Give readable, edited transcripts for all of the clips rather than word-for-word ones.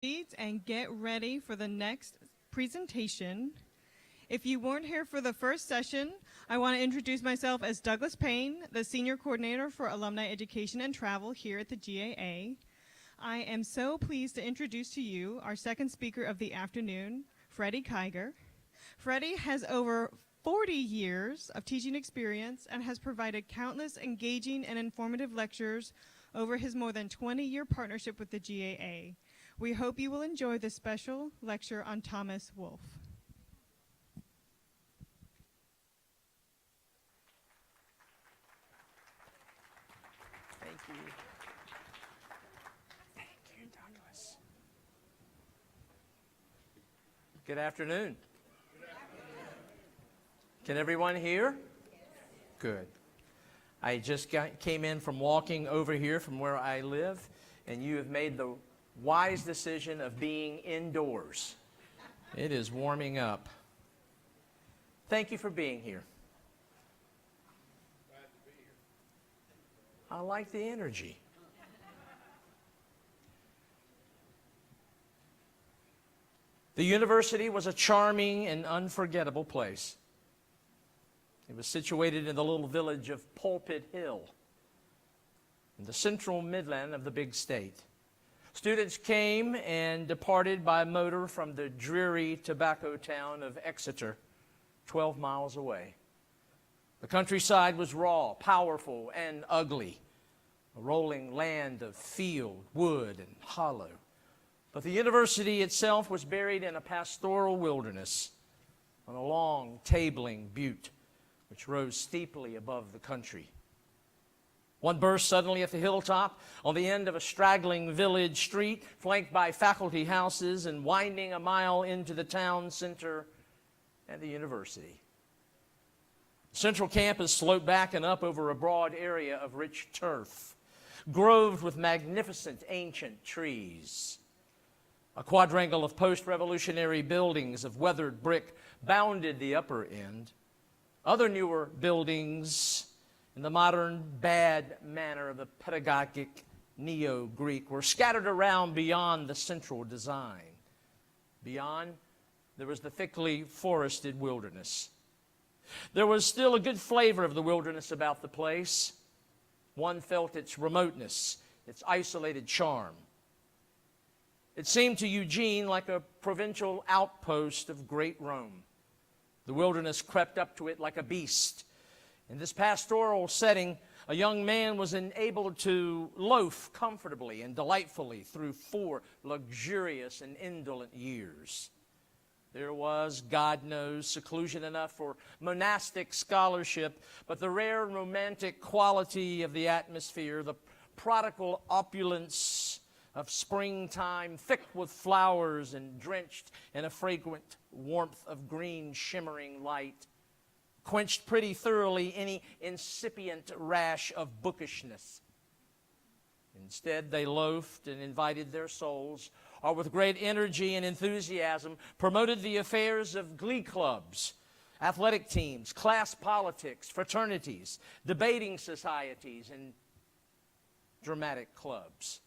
seats and get ready for the next presentation. If you weren't here for the first session, I want to introduce myself as Douglas Payne, the Senior Coordinator for Alumni Education and Travel here at the GAA. I am so pleased to introduce to you our second speaker of the afternoon, Freddie Kiger. Freddie has over 40 years of teaching experience and has provided countless engaging and informative lectures over his more than 20-year partnership with the GAA. We hope you will enjoy this special lecture on Thomas Wolfe. Thank you. Thank you, Douglas. Good afternoon. Can everyone hear? Good. I just came in from walking over here from where I live, and you have made the wise decision of being indoors. It is warming up. Thank you for being here. Glad to be here. I like the energy. The university was a charming and unforgettable place. It was situated in the little village of Pulpit Hill, in the central Midland of the big state. Students came and departed by motor from the dreary tobacco town of Exeter, 12 miles away. The countryside was raw, powerful, and ugly, a rolling land of field, wood, and hollow. But the university itself was buried in a pastoral wilderness on a long, tabling butte which rose steeply above the country. One burst suddenly at the hilltop on the end of a straggling village street, flanked by faculty houses and winding a mile into the town center and the university. The central campus sloped back and up over a broad area of rich turf, groved with magnificent ancient trees. A quadrangle of post-revolutionary buildings of weathered brick bounded the upper end. Other newer buildings, in the modern bad manner of the pedagogic neo-Greek, were scattered around beyond the central design. Beyond, there was the thickly forested wilderness. There was still a good flavor of the wilderness about the place. One felt its remoteness, its isolated charm. It seemed to Eugene like a provincial outpost of great Rome. The wilderness crept up to it like a beast. In this pastoral setting, a young man was enabled to loaf comfortably and delightfully through 4 luxurious and indolent years. There was, God knows, seclusion enough for monastic scholarship, but the rare romantic quality of the atmosphere, the prodigal opulence of springtime, thick with flowers and drenched in a fragrant warmth of green shimmering light, quenched pretty thoroughly any incipient rash of bookishness. Instead, they loafed and invited their souls, or with great energy and enthusiasm promoted the affairs of glee clubs, athletic teams, class politics, fraternities, debating societies, and dramatic clubs.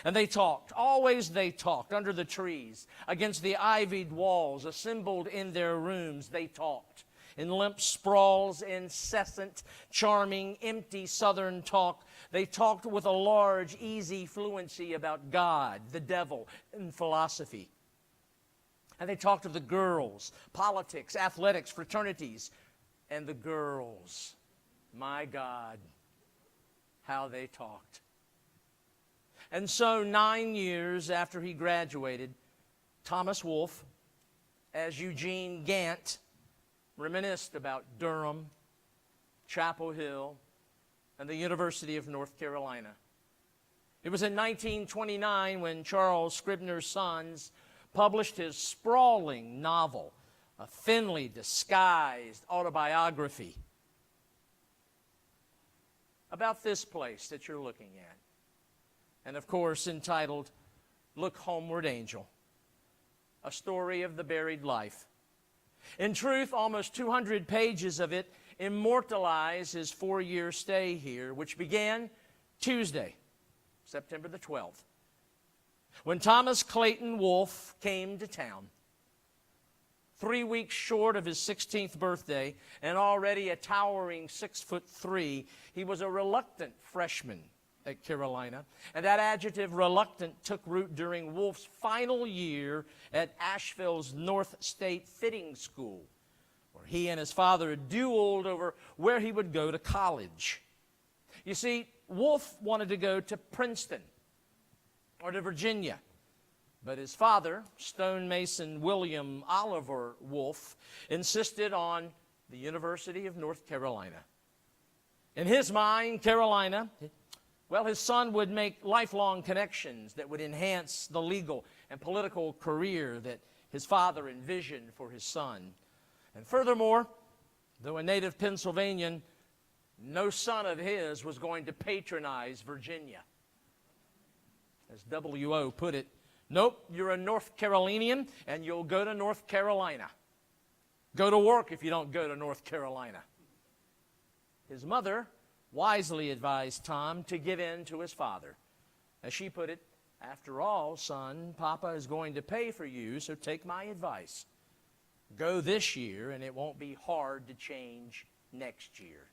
And they talked, always they talked, under the trees, against the ivied walls, assembled in their rooms, they talked. In limp sprawls, incessant, charming, empty Southern talk, they talked with a large, easy fluency about God, the devil, and philosophy. And they talked of the girls, politics, athletics, fraternities, and the girls. My God, how they talked. And so 9 years after he graduated, Thomas Wolfe, as Eugene Gant, reminisced about Durham, Chapel Hill, and the University of North Carolina. It was in 1929 when Charles Scribner's Sons published his sprawling novel, a thinly disguised autobiography, about this place that you're looking at. And of course, entitled, Look Homeward, Angel, a story of the buried life. In truth, almost 200 pages of it immortalize his 4-year stay here, which began Tuesday, September the 12th. when Thomas Clayton Wolfe came to town. 3 weeks short of his 16th birthday and already a towering 6'3", he was a reluctant freshman at Carolina. And that adjective, reluctant, took root during Wolfe's final year at Asheville's North State Fitting School, where he and his father dueled over where he would go to college. You see, Wolfe wanted to go to Princeton or to Virginia, but his father, stonemason William Oliver Wolfe, insisted on the University of North Carolina. In his mind, Carolina, well, his son would make lifelong connections that would enhance the legal and political career that his father envisioned for his son. And furthermore, though a native Pennsylvanian, no son of his was going to patronize Virginia. As W.O. put it, nope, you're a North Carolinian and you'll go to North Carolina. Go to work if you don't go to North Carolina. His mother wisely advised Tom to give in to his father. As she put it, after all, son, Papa is going to pay for you, so take my advice. Go this year and it won't be hard to change next year.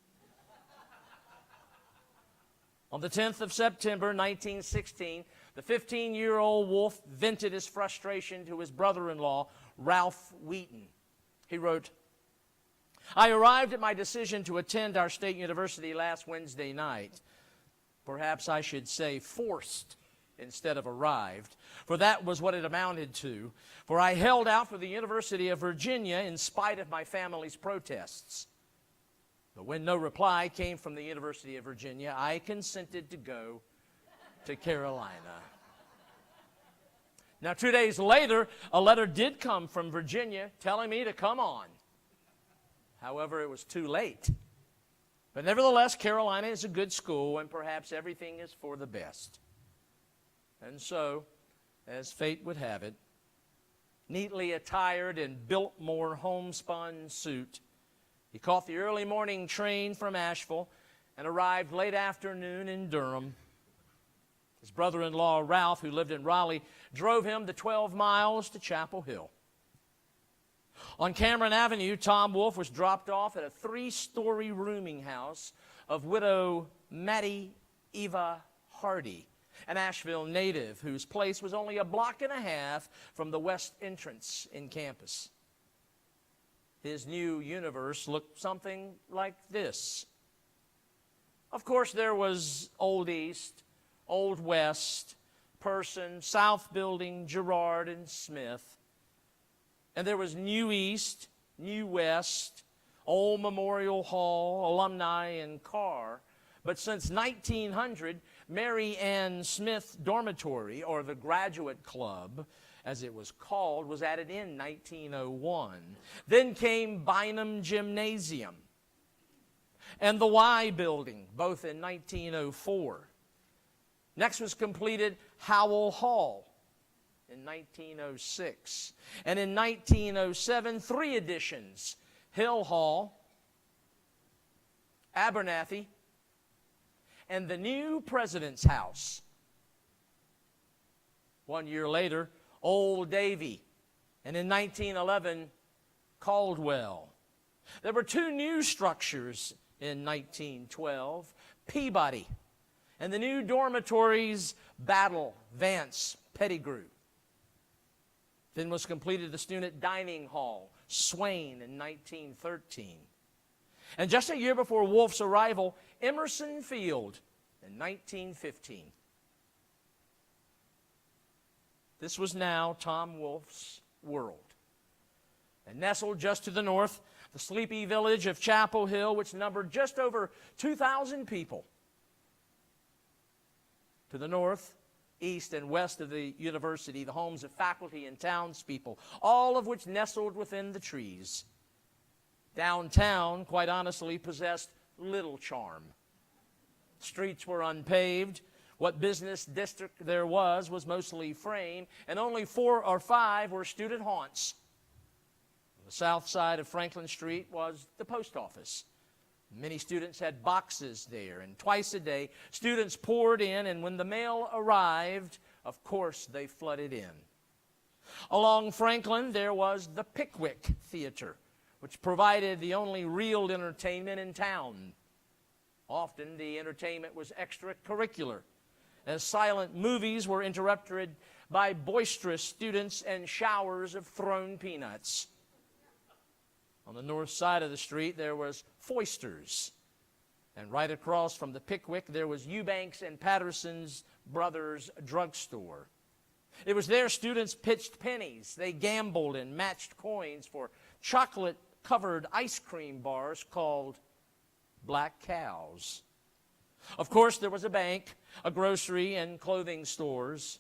On the 10th of September, 1916, the 15-year-old Wolfe vented his frustration to his brother-in-law, Ralph Wheaton. He wrote, I arrived at my decision to attend our state university last Wednesday night. Perhaps I should say forced instead of arrived, for that was what it amounted to. For I held out for the University of Virginia in spite of my family's protests. But when no reply came from the University of Virginia, I consented to go to Carolina. Now, 2 days later, a letter did come from Virginia telling me to come on. However, it was too late. But nevertheless, Carolina is a good school, and perhaps everything is for the best. And so, as fate would have it, neatly attired in Biltmore homespun suit, he caught the early morning train from Asheville and arrived late afternoon in Durham. His brother-in-law, Ralph, who lived in Raleigh, drove him the 12 miles to Chapel Hill. On Cameron Avenue, Tom Wolfe was dropped off at a 3-story rooming house of widow Mattie Eva Hardy, an Asheville native whose place was only a block and a half from the west entrance in campus. His new universe looked something like this. Of course, there was Old East, Old West, Person, South Building, Girard, and Smith. And there was New East, New West, Old Memorial Hall, Alumni, and Carr. But since 1900, Mary Ann Smith Dormitory, or the Graduate Club, as it was called, was added in 1901. Then came Bynum Gymnasium and the Y Building, both in 1904. Next was completed Howell Hall in 1906. And in 1907, 3 additions: Hill Hall, Abernathy, and the new President's House. 1 year later, Old Davy, and in 1911, Caldwell. There were 2 new structures in 1912, Peabody, and the new dormitories, Battle, Vance, Pettigrew. Then was completed the student dining hall, Swain, in 1913. And just a year before Wolfe's arrival, Emerson Field in 1915. This was now Tom Wolfe's world. And nestled just to the north, the sleepy village of Chapel Hill, which numbered just over 2,000 people. To the north, east, and west of the university, the homes of faculty and townspeople, all of which nestled within the trees. Downtown, quite honestly, possessed little charm. Streets were unpaved. What business district there was mostly frame, and only 4 or 5 were student haunts. On the south side of Franklin Street was the post office. Many students had boxes there, and twice a day, students poured in, and when the mail arrived, of course they flooded in. Along Franklin, there was the Pickwick Theater, which provided the only real entertainment in town. Often the entertainment was extracurricular, as silent movies were interrupted by boisterous students and showers of thrown peanuts. On the north side of the street, there was Foister's. And right across from the Pickwick, there was Eubanks and Patterson's Brothers Drugstore. It was there students pitched pennies. They gambled and matched coins for chocolate-covered ice cream bars called Black Cows. Of course, there was a bank, a grocery, and clothing stores.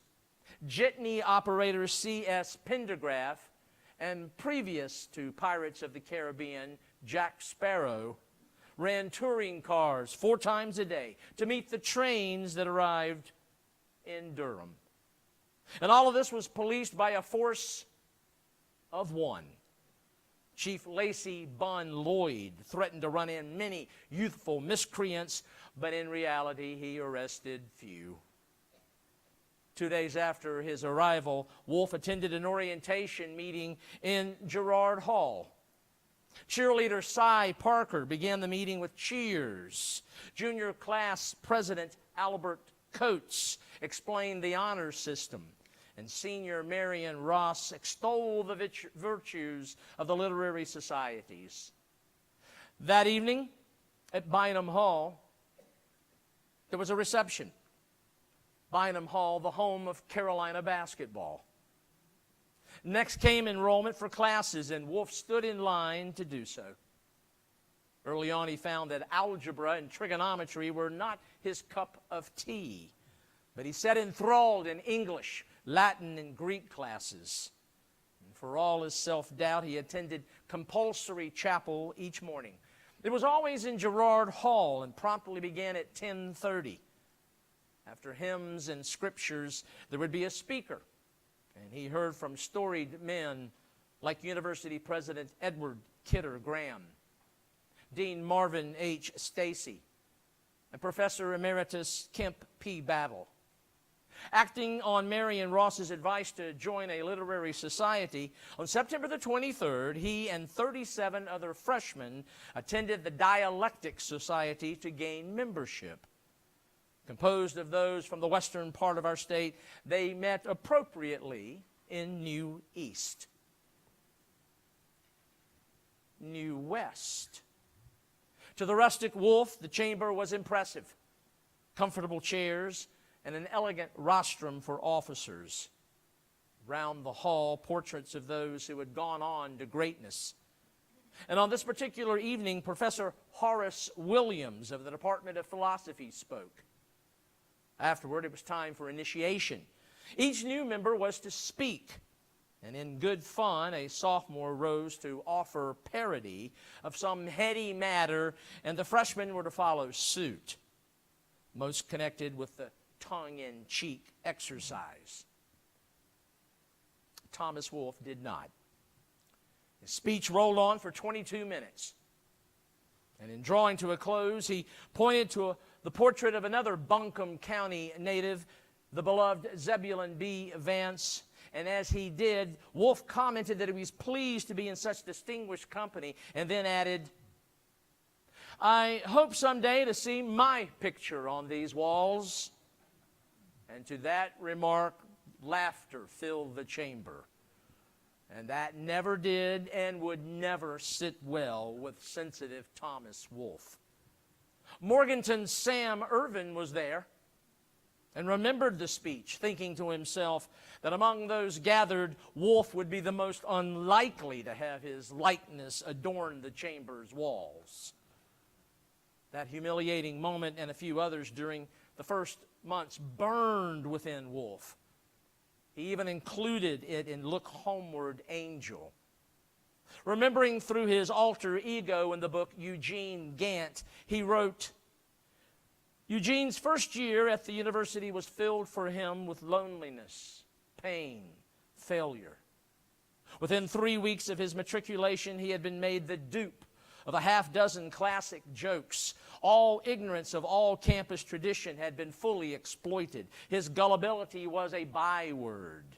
Jitney operator C.S. Pendergraft, and previous to Pirates of the Caribbean, Jack Sparrow, ran touring cars 4 times a day to meet the trains that arrived in Durham. And all of this was policed by a force of one. Chief Lacey Bunn Lloyd threatened to run in many youthful miscreants, but in reality he arrested few. 2 days after his arrival, Wolfe attended an orientation meeting in Girard Hall. Cheerleader Cy Parker began the meeting with cheers. Junior class president Albert Coates explained the honor system. And senior Marion Ross extolled the virtues of the literary societies. That evening at Bynum Hall, there was a reception. Bynum Hall, the home of Carolina basketball. Next came enrollment for classes, and Wolfe stood in line to do so. Early on, he found that algebra and trigonometry were not his cup of tea, but he sat enthralled in English, Latin, and Greek classes. And for all his self-doubt, he attended compulsory chapel each morning. It was always in Girard Hall and promptly began at 10:30. After hymns and scriptures, there would be a speaker, and he heard from storied men like University President Edward Kidder Graham, Dean Marvin H. Stacy, and Professor Emeritus Kemp P. Battle. Acting on Marion Ross's advice to join a literary society, on September the 23rd, he and 37 other freshmen attended the Dialectic Society to gain membership. Composed of those from the western part of our state, they met appropriately in New East. New West. To the rustic Wolfe, the chamber was impressive. Comfortable chairs and an elegant rostrum for officers. Round the hall, portraits of those who had gone on to greatness. And on this particular evening, Professor Horace Williams of the Department of Philosophy spoke. Afterward, it was time for initiation. Each new member was to speak. And in good fun, a sophomore rose to offer parody of some heady matter, and the freshmen were to follow suit. Most connected with the tongue-in-cheek exercise. Thomas Wolfe did not. His speech rolled on for 22 minutes. And in drawing to a close, he pointed to the portrait of another Buncombe County native, the beloved Zebulon B. Vance. And as he did, Wolfe commented that he was pleased to be in such distinguished company, and then added, "I hope someday to see my picture on these walls." And to that remark, laughter filled the chamber. And that never did and would never sit well with sensitive Thomas Wolfe. Morganton's Sam Irvin was there and remembered the speech, thinking to himself that among those gathered, Wolfe would be the most unlikely to have his likeness adorn the chamber's walls. That humiliating moment and a few others during the first months burned within Wolfe. He even included it in Look Homeward, Angel. Remembering through his alter ego in the book Eugene Gant, he wrote, "Eugene's first year at the university was filled for him with loneliness, pain, failure. Within 3 weeks of his matriculation, he had been made the dupe of a half-dozen classic jokes. All ignorance of all campus tradition had been fully exploited. His gullibility was a byword.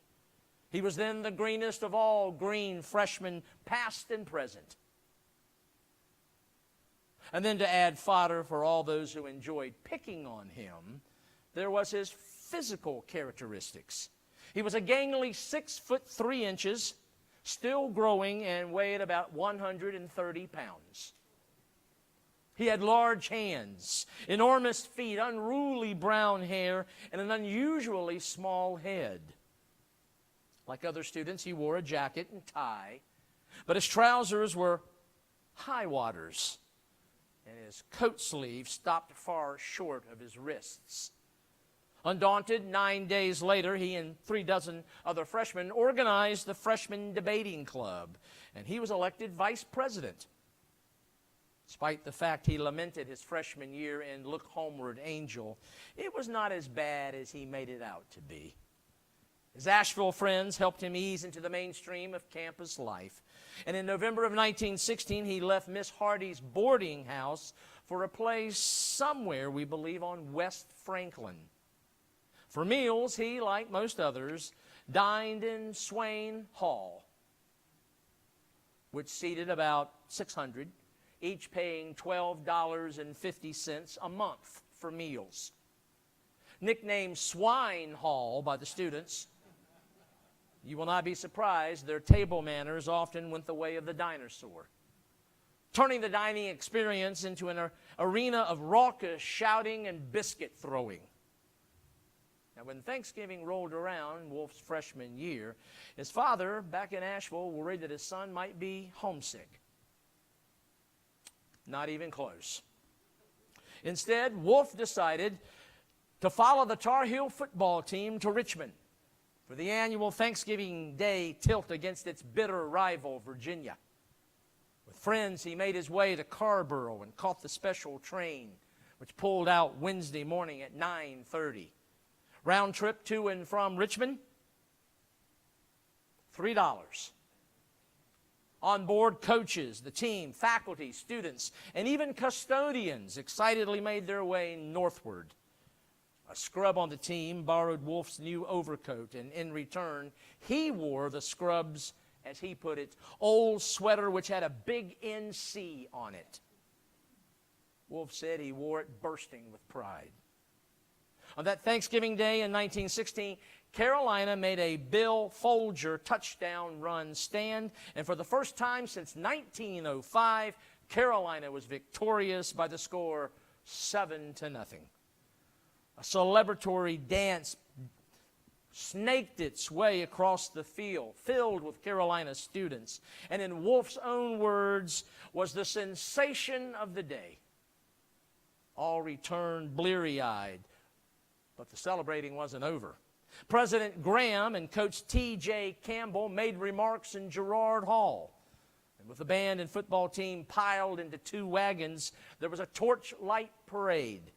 He was then the greenest of all green freshmen, past and present. And then to add fodder for all those who enjoyed picking on him, there was his physical characteristics. He was a gangly 6'3", still growing, and weighed about 130 pounds. He had large hands, enormous feet, unruly brown hair, and an unusually small head. Like other students, he wore a jacket and tie, but his trousers were high waters, and his coat sleeve stopped far short of his wrists. Undaunted, 9 days later, he and 36 other freshmen organized the Freshman Debating Club, and he was elected vice president. Despite the fact he lamented his freshman year in Look Homeward, Angel, it was not as bad as he made it out to be. His Asheville friends helped him ease into the mainstream of campus life. And in November of 1916, he left Miss Hardy's boarding house for a place somewhere, we believe, on West Franklin. For meals, he, like most others, dined in Swain Hall, which seated about 600, each paying $12.50 a month for meals. Nicknamed Swine Hall by the students, you will not be surprised their table manners often went the way of the dinosaur, turning the dining experience into an arena of raucous shouting and biscuit throwing. Now, when Thanksgiving rolled around, Wolfe's freshman year, his father, back in Asheville, worried that his son might be homesick. Not even close. Instead, Wolfe decided to follow the Tar Heel football team to Richmond for the annual Thanksgiving Day tilt against its bitter rival, Virginia. With friends, he made his way to Carborough and caught the special train, which pulled out Wednesday morning at 9:30. Round trip to and from Richmond, $3. On board, coaches, the team, faculty, students, and even custodians excitedly made their way northward. A scrub on the team borrowed Wolfe's new overcoat, and in return, he wore the scrub's, as he put it, old sweater which had a big NC on it. Wolfe said he wore it bursting with pride. On that Thanksgiving Day in 1916, Carolina made a Bill Folger touchdown run stand, and for the first time since 1905, Carolina was victorious by the score 7-0. A celebratory dance snaked its way across the field, filled with Carolina students, and in Wolfe's own words, was the sensation of the day. All returned bleary-eyed, but the celebrating wasn't over. President Graham and Coach T.J. Campbell made remarks in Girard Hall. And with the band and football team piled into 2 wagons, there was a torchlight parade.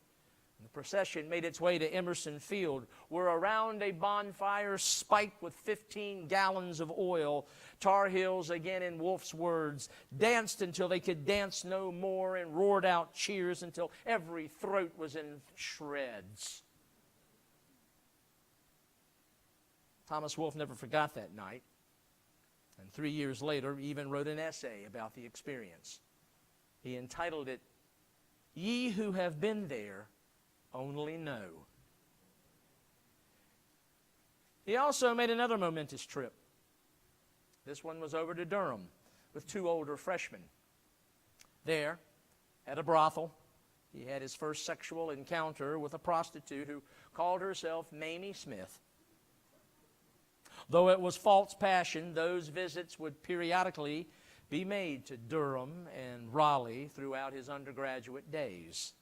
And the procession made its way to Emerson Field, where around a bonfire spiked with 15 gallons of oil, Tar Heels, again in Wolfe's words, danced until they could dance no more and roared out cheers until every throat was in shreds. Thomas Wolfe never forgot that night, and 3 years later even wrote an essay about the experience. He entitled it, "Ye Who Have Been There Only Know." He also made another momentous trip. This one was over to Durham with 2 older freshmen. There, at a brothel, he had his first sexual encounter with a prostitute who called herself Mamie Smith. Though it was false passion, those visits would periodically be made to Durham and Raleigh throughout his undergraduate days.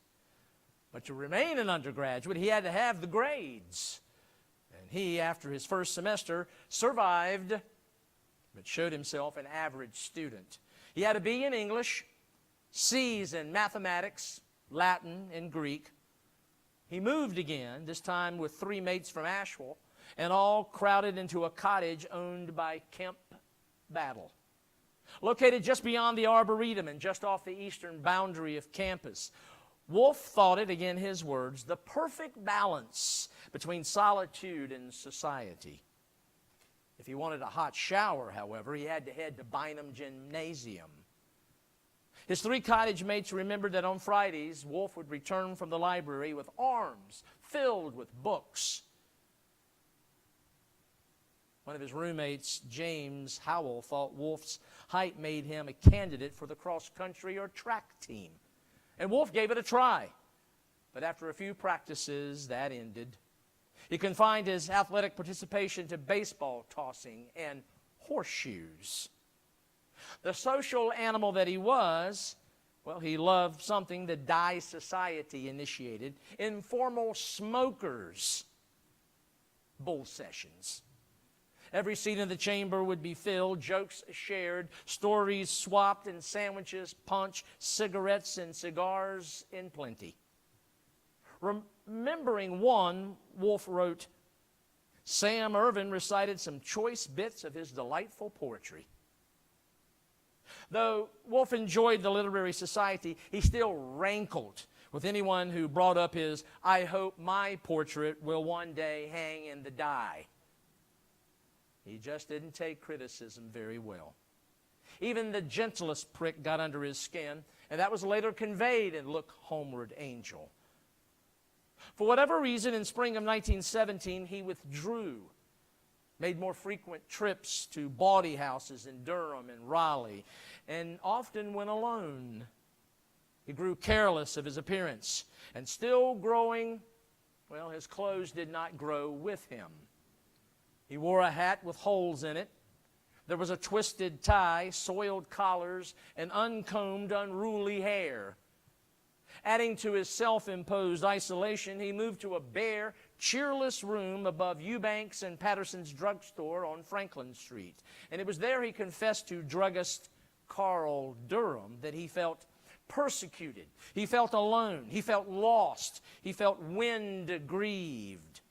But to remain an undergraduate, he had to have the grades. And he, after his first semester, survived, but showed himself an average student. He had a B in English, C's in mathematics, Latin, and Greek. He moved again, this time with 3 mates from Asheville, and all crowded into a cottage owned by Kemp Battle. Located just beyond the Arboretum and just off the eastern boundary of campus, Wolfe thought it, again his words, the perfect balance between solitude and society. If he wanted a hot shower, however, he had to head to Bynum Gymnasium. His 3 cottage mates remembered that on Fridays, Wolfe would return from the library with arms filled with books. One of his roommates, James Howell, thought Wolfe's height made him a candidate for the cross-country or track team. And Wolfe gave it a try. But after a few practices, that ended. He confined his athletic participation to baseball tossing and horseshoes. The social animal that he was, well, he loved something the Die Society initiated, informal smokers' bull sessions. Every seat in the chamber would be filled, jokes shared, stories swapped, and sandwiches, punch, cigarettes, and cigars in plenty. Remembering one, Wolfe wrote, Sam Irvin recited some choice bits of his delightful poetry. Though Wolfe enjoyed the literary society, he still rankled with anyone who brought up his, I hope my portrait will one day hang in the Die. He just didn't take criticism very well. Even the gentlest prick got under his skin, and that was later conveyed in Look Homeward, Angel. For whatever reason, in spring of 1917, he withdrew, made more frequent trips to bawdy houses in Durham and Raleigh, and often went alone. He grew careless of his appearance, and still growing, well, his clothes did not grow with him. He wore a hat with holes in it. There was a twisted tie, soiled collars, and uncombed, unruly hair. Adding to his self-imposed isolation, he moved to a bare, cheerless room above Eubanks and Patterson's drugstore on Franklin Street. And it was there he confessed to druggist Carl Durham that he felt persecuted. He felt alone. He felt lost. He felt wind-grieved.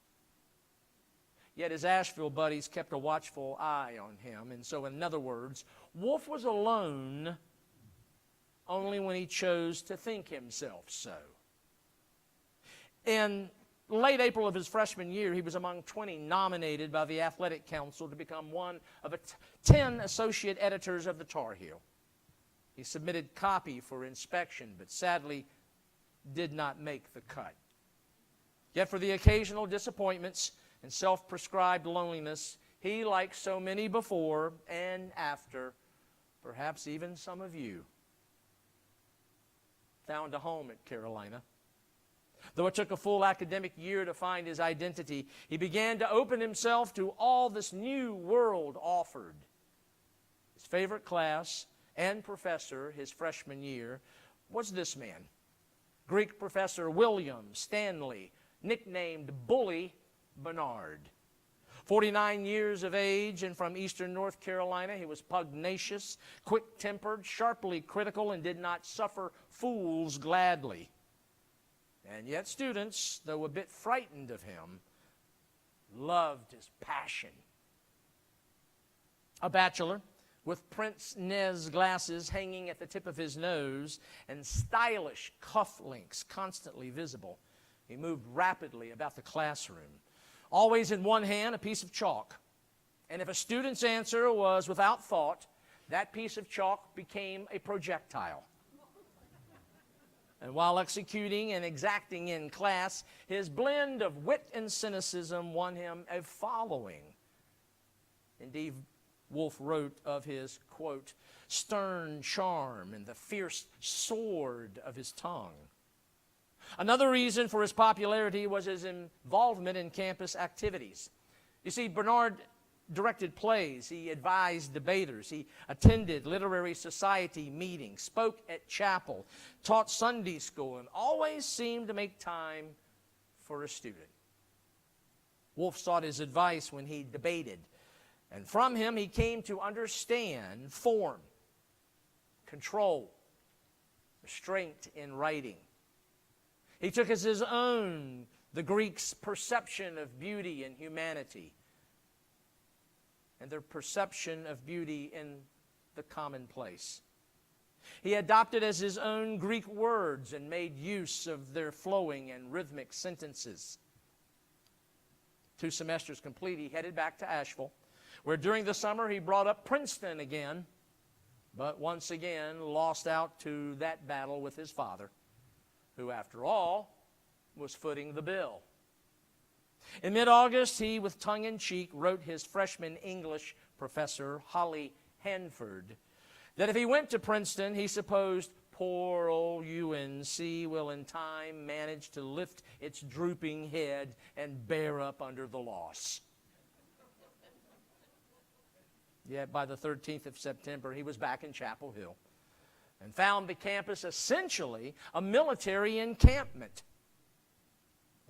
Yet his Asheville buddies kept a watchful eye on him. And so, in other words, Wolfe was alone only when he chose to think himself so. In late April of his freshman year, he was among 20 nominated by the Athletic Council to become one of 10 associate editors of the Tar Heel. He submitted copy for inspection, but sadly did not make the cut. Yet for the occasional disappointments and self-prescribed loneliness, he, like so many before and after, perhaps even some of you, found a home at Carolina. Though it took a full academic year to find his identity, he began to open himself to all this new world offered. His favorite class and professor his freshman year was this man, Greek professor William Stanley, nicknamed Bully Bernard. 49 years of age and from eastern North Carolina, he was pugnacious, quick-tempered, sharply critical, and did not suffer fools gladly. And yet students, though a bit frightened of him, loved his passion. A bachelor with Prince Nez glasses hanging at the tip of his nose and stylish cufflinks constantly visible, he moved rapidly about the classroom. Always in one hand, a piece of chalk. And if a student's answer was without thought, that piece of chalk became a projectile. And while executing and exacting in class, his blend of wit and cynicism won him a following. Indeed, Wolfe wrote of his, quote, stern charm and the fierce sword of his tongue. Another reason for his popularity was his involvement in campus activities. You see, Bernard directed plays, he advised debaters, he attended literary society meetings, spoke at chapel, taught Sunday school, and always seemed to make time for a student. Wolfe sought his advice when he debated, and from him he came to understand form, control, restraint in writing. He took as his own the Greeks' perception of beauty and humanity, and their perception of beauty in the commonplace. He adopted as his own Greek words and made use of their flowing and rhythmic sentences. 2 semesters complete, he headed back to Asheville, where during the summer he brought up Princeton again, but once again lost out to that battle with his father, who, after all, was footing the bill. In mid-August, he, with tongue-in-cheek, wrote his freshman English professor, Holly Hanford, that if he went to Princeton, he supposed poor old UNC will in time manage to lift its drooping head and bear up under the loss. Yet by the 13th of September, he was back in Chapel Hill and found the campus essentially a military encampment.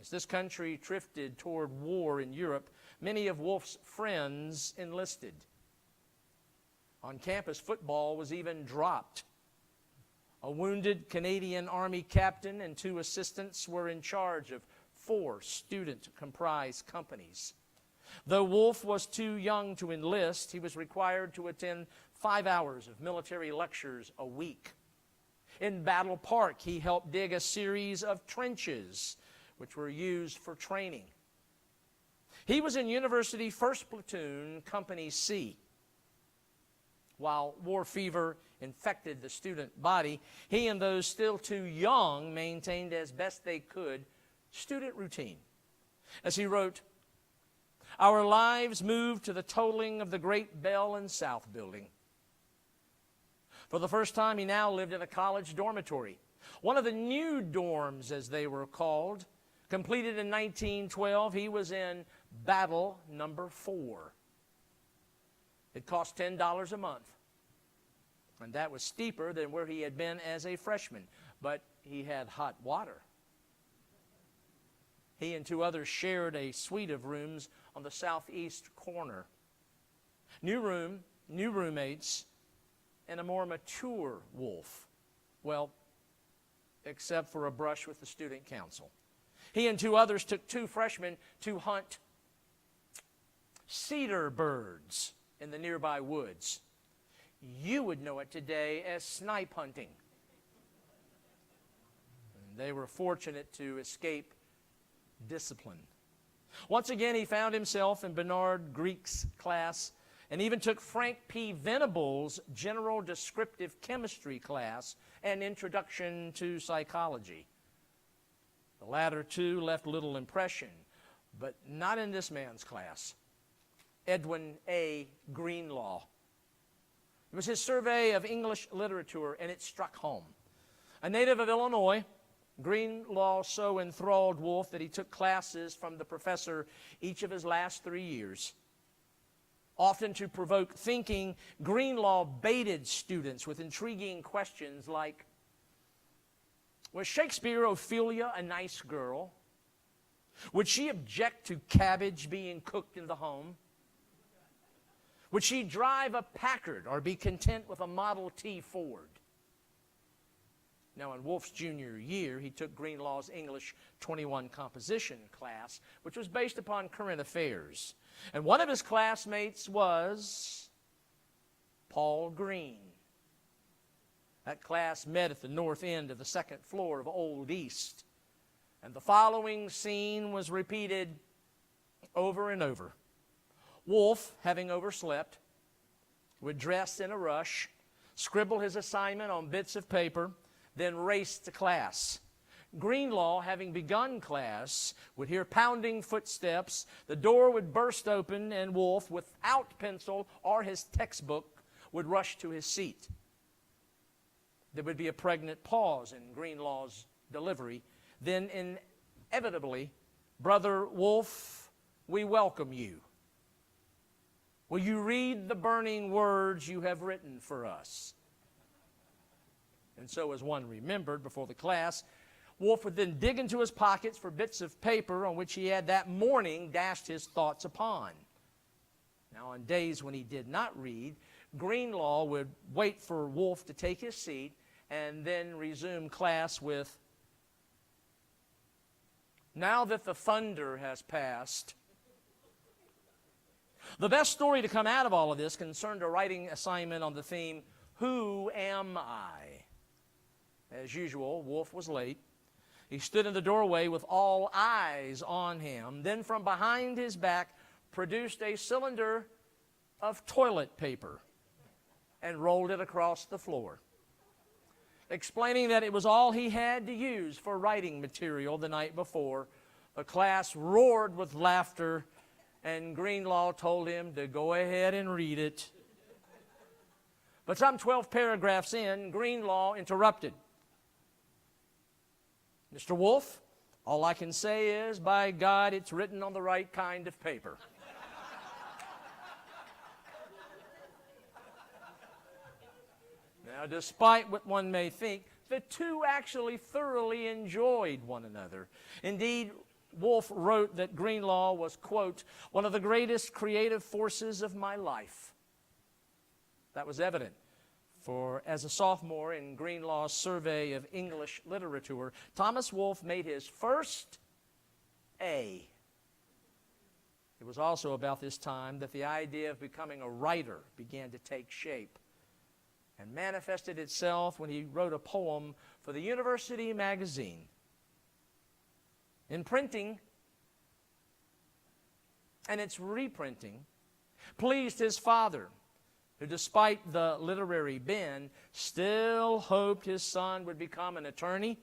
As this country drifted toward war in Europe, many of Wolfe's friends enlisted. On campus, football was even dropped. A wounded Canadian Army captain and 2 assistants were in charge of 4 student-comprised companies. Though Wolfe was too young to enlist, he was required to attend 5 hours of military lectures a week. In Battle Park, he helped dig a series of trenches, which were used for training. He was in University 1st Platoon, Company C. While war fever infected the student body, he and those still too young maintained as best they could student routine. As he wrote, "Our lives moved to the tolling of the great bell in South Building." For the first time, he now lived in a college dormitory, one of the new dorms, as they were called. Completed in 1912, he was in battle number 4. It cost $10 a month, and that was steeper than where he had been as a freshman, but he had hot water. He and 2 others shared a suite of rooms on the southeast corner. New room, new roommates, and a more mature Wolfe. Well, except for a brush with the student council. He and 2 others took 2 freshmen to hunt cedar birds in the nearby woods. You would know it today as snipe hunting. And they were fortunate to escape discipline. Once again, he found himself in Bernard Greek's class and even took Frank P. Venable's general descriptive chemistry class and introduction to psychology. The latter 2 left little impression, but not in this man's class. Edwin A. Greenlaw. It was his survey of English literature, and it struck home. A native of Illinois, Greenlaw so enthralled Wolfe that he took classes from the professor each of his last 3 years. Often to provoke thinking, Greenlaw baited students with intriguing questions like, was Shakespeare Ophelia a nice girl? Would she object to cabbage being cooked in the home? Would she drive a Packard or be content with a Model T Ford? Now, in Wolfe's junior year, he took Greenlaw's English 21 composition class, which was based upon current affairs. And one of his classmates was Paul Green. That class met at the north end of the 2nd floor of Old East. And the following scene was repeated over and over. Wolfe, having overslept, would dress in a rush, scribble his assignment on bits of paper, then race to class. Greenlaw, having begun class, would hear pounding footsteps, the door would burst open, and Wolfe, without pencil or his textbook, would rush to his seat. There would be a pregnant pause in Greenlaw's delivery. Then, inevitably, Brother Wolfe, we welcome you. Will you read the burning words you have written for us? And so, as one remembered before the class, Wolfe would then dig into his pockets for bits of paper on which he had that morning dashed his thoughts upon. Now, on days when he did not read, Greenlaw would wait for Wolfe to take his seat and then resume class with, "Now that the thunder has passed, The best story to come out of all of this concerned a writing assignment on the theme, Who Am I? As usual, Wolfe was late. He stood in the doorway with all eyes on him, then from behind his back produced a cylinder of toilet paper and rolled it across the floor, explaining that it was all he had to use for writing material the night before. The class roared with laughter, and Greenlaw told him to go ahead and read it. But some 12 paragraphs in, Greenlaw interrupted. Mr. Wolfe, all I can say is, by God, it's written on the right kind of paper. Now, despite what one may think, the two actually thoroughly enjoyed one another. Indeed, Wolfe wrote that Greenlaw was, quote, one of the greatest creative forces of my life. That was evident, for as a sophomore in Greenlaw's survey of English literature, Thomas Wolfe made his first A. It was also about this time that the idea of becoming a writer began to take shape and manifested itself when he wrote a poem for the university magazine. In printing and its reprinting pleased his father, who, despite the literary bend, still hoped his son would become an attorney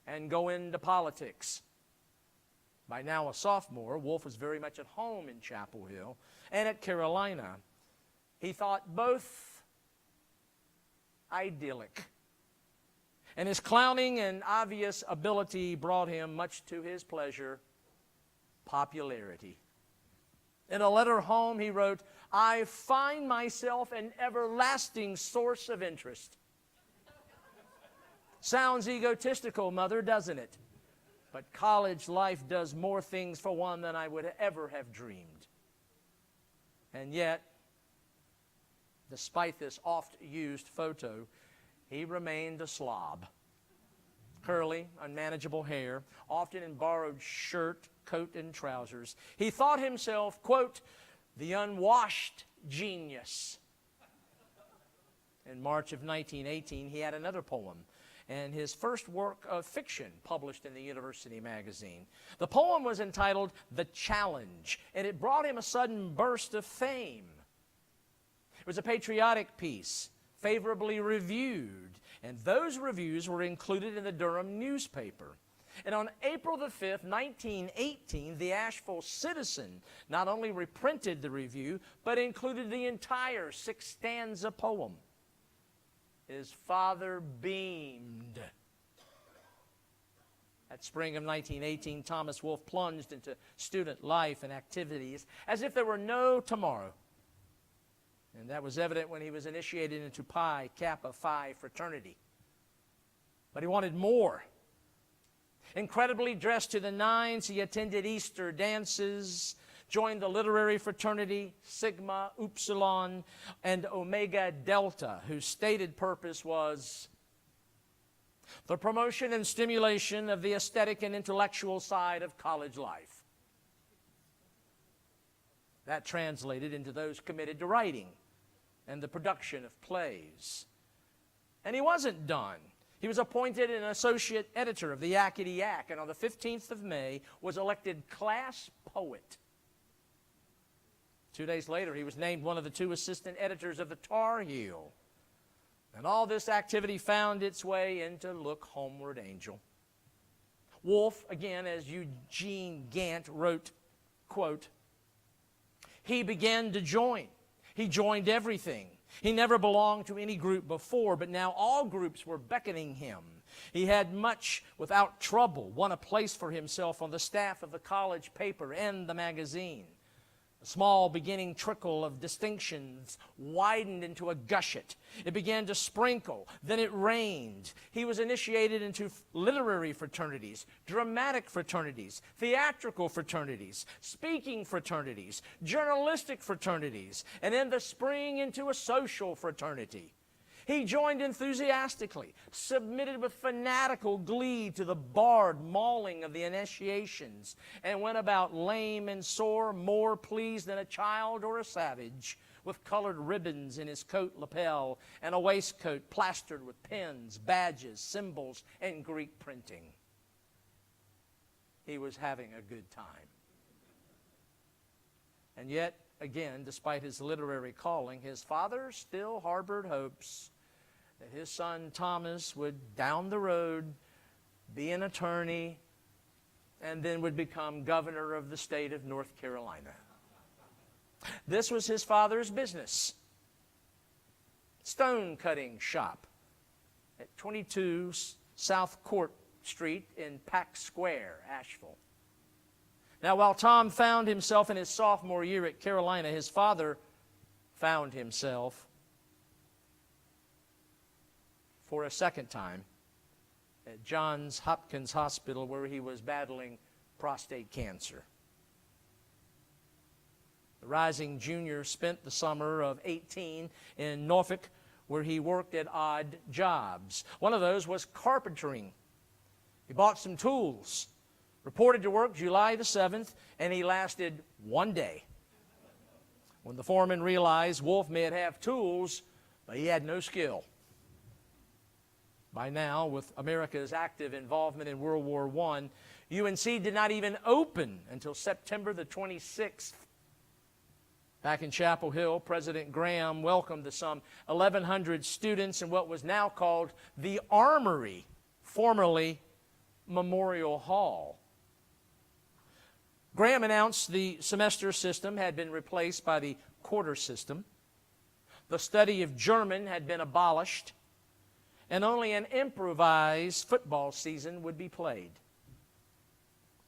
and go into politics. By now a sophomore, Wolfe was very much at home in Chapel Hill and at Carolina. He thought both idyllic, and his clowning and obvious ability brought him, much to his pleasure, popularity. In a letter home, he wrote, I find myself an everlasting source of interest. Sounds egotistical, Mother, doesn't it? But college life does more things for one than I would ever have dreamed. And yet, despite this oft-used photo, he remained a slob. Curly, unmanageable hair, often in borrowed shirt, coat, and trousers. He thought himself, quote, the unwashed genius. In March of 1918, he had another poem, and his first work of fiction published in the university magazine. The poem was entitled The Challenge, and it brought him a sudden burst of fame. It was a patriotic piece, favorably reviewed, and those reviews were included in the Durham newspaper. And on April the 5th, 1918, the Asheville Citizen not only reprinted the review, but included the entire 6-stanza poem. His father beamed. That spring of 1918, Thomas Wolfe plunged into student life and activities as if there were no tomorrow. And that was evident when he was initiated into Pi Kappa Phi fraternity. But he wanted more. Incredibly dressed to the nines, he attended Easter dances, joined the literary fraternity Sigma Upsilon and Omega Delta, whose stated purpose was the promotion and stimulation of the aesthetic and intellectual side of college life. That translated into those committed to writing and the production of plays. And he wasn't done. He was appointed an associate editor of the Yakety Yak, and on the 15th of May was elected class poet. 2 days later, he was named one of the 2 assistant editors of the Tar Heel. And all this activity found its way into Look Homeward, Angel. Wolfe, again, as Eugene Gant wrote, quote, he began to join. He joined everything. He never belonged to any group before, but now all groups were beckoning him. He had much without trouble won a place for himself on the staff of the college paper and the magazine. A small beginning trickle of distinctions widened into a gushet. It began to sprinkle, then it rained. He was initiated into literary fraternities, dramatic fraternities, theatrical fraternities, speaking fraternities, journalistic fraternities, and in the spring into a social fraternity. He joined enthusiastically, submitted with fanatical glee to the barred mauling of the initiations, and went about lame and sore, more pleased than a child or a savage, with colored ribbons in his coat lapel and a waistcoat plastered with pins, badges, symbols, and Greek printing. He was having a good time. And yet, again, despite his literary calling, his father still harbored hopes that his son Thomas would, down the road, be an attorney and then would become governor of the state of North Carolina. This was his father's business. Stone cutting shop at 22 South Court Street in Pack Square, Asheville. Now, while Tom found himself in his sophomore year at Carolina, his father found himself for a second time at Johns Hopkins Hospital, where he was battling prostate cancer. The rising junior spent the summer of 18 in Norfolk, where he worked at odd jobs. One of those was carpentering. He bought some tools, reported to work July the 7th, and he lasted one day. When the foreman realized Wolfe may have tools, but he had no skill. By now, with America's active involvement in World War I, UNC did not even open until September the 26th. Back in Chapel Hill, President Graham welcomed the some 1,100 students in what was now called the Armory, formerly Memorial Hall. Graham announced the semester system had been replaced by the quarter system. The study of German had been abolished, and only an improvised football season would be played.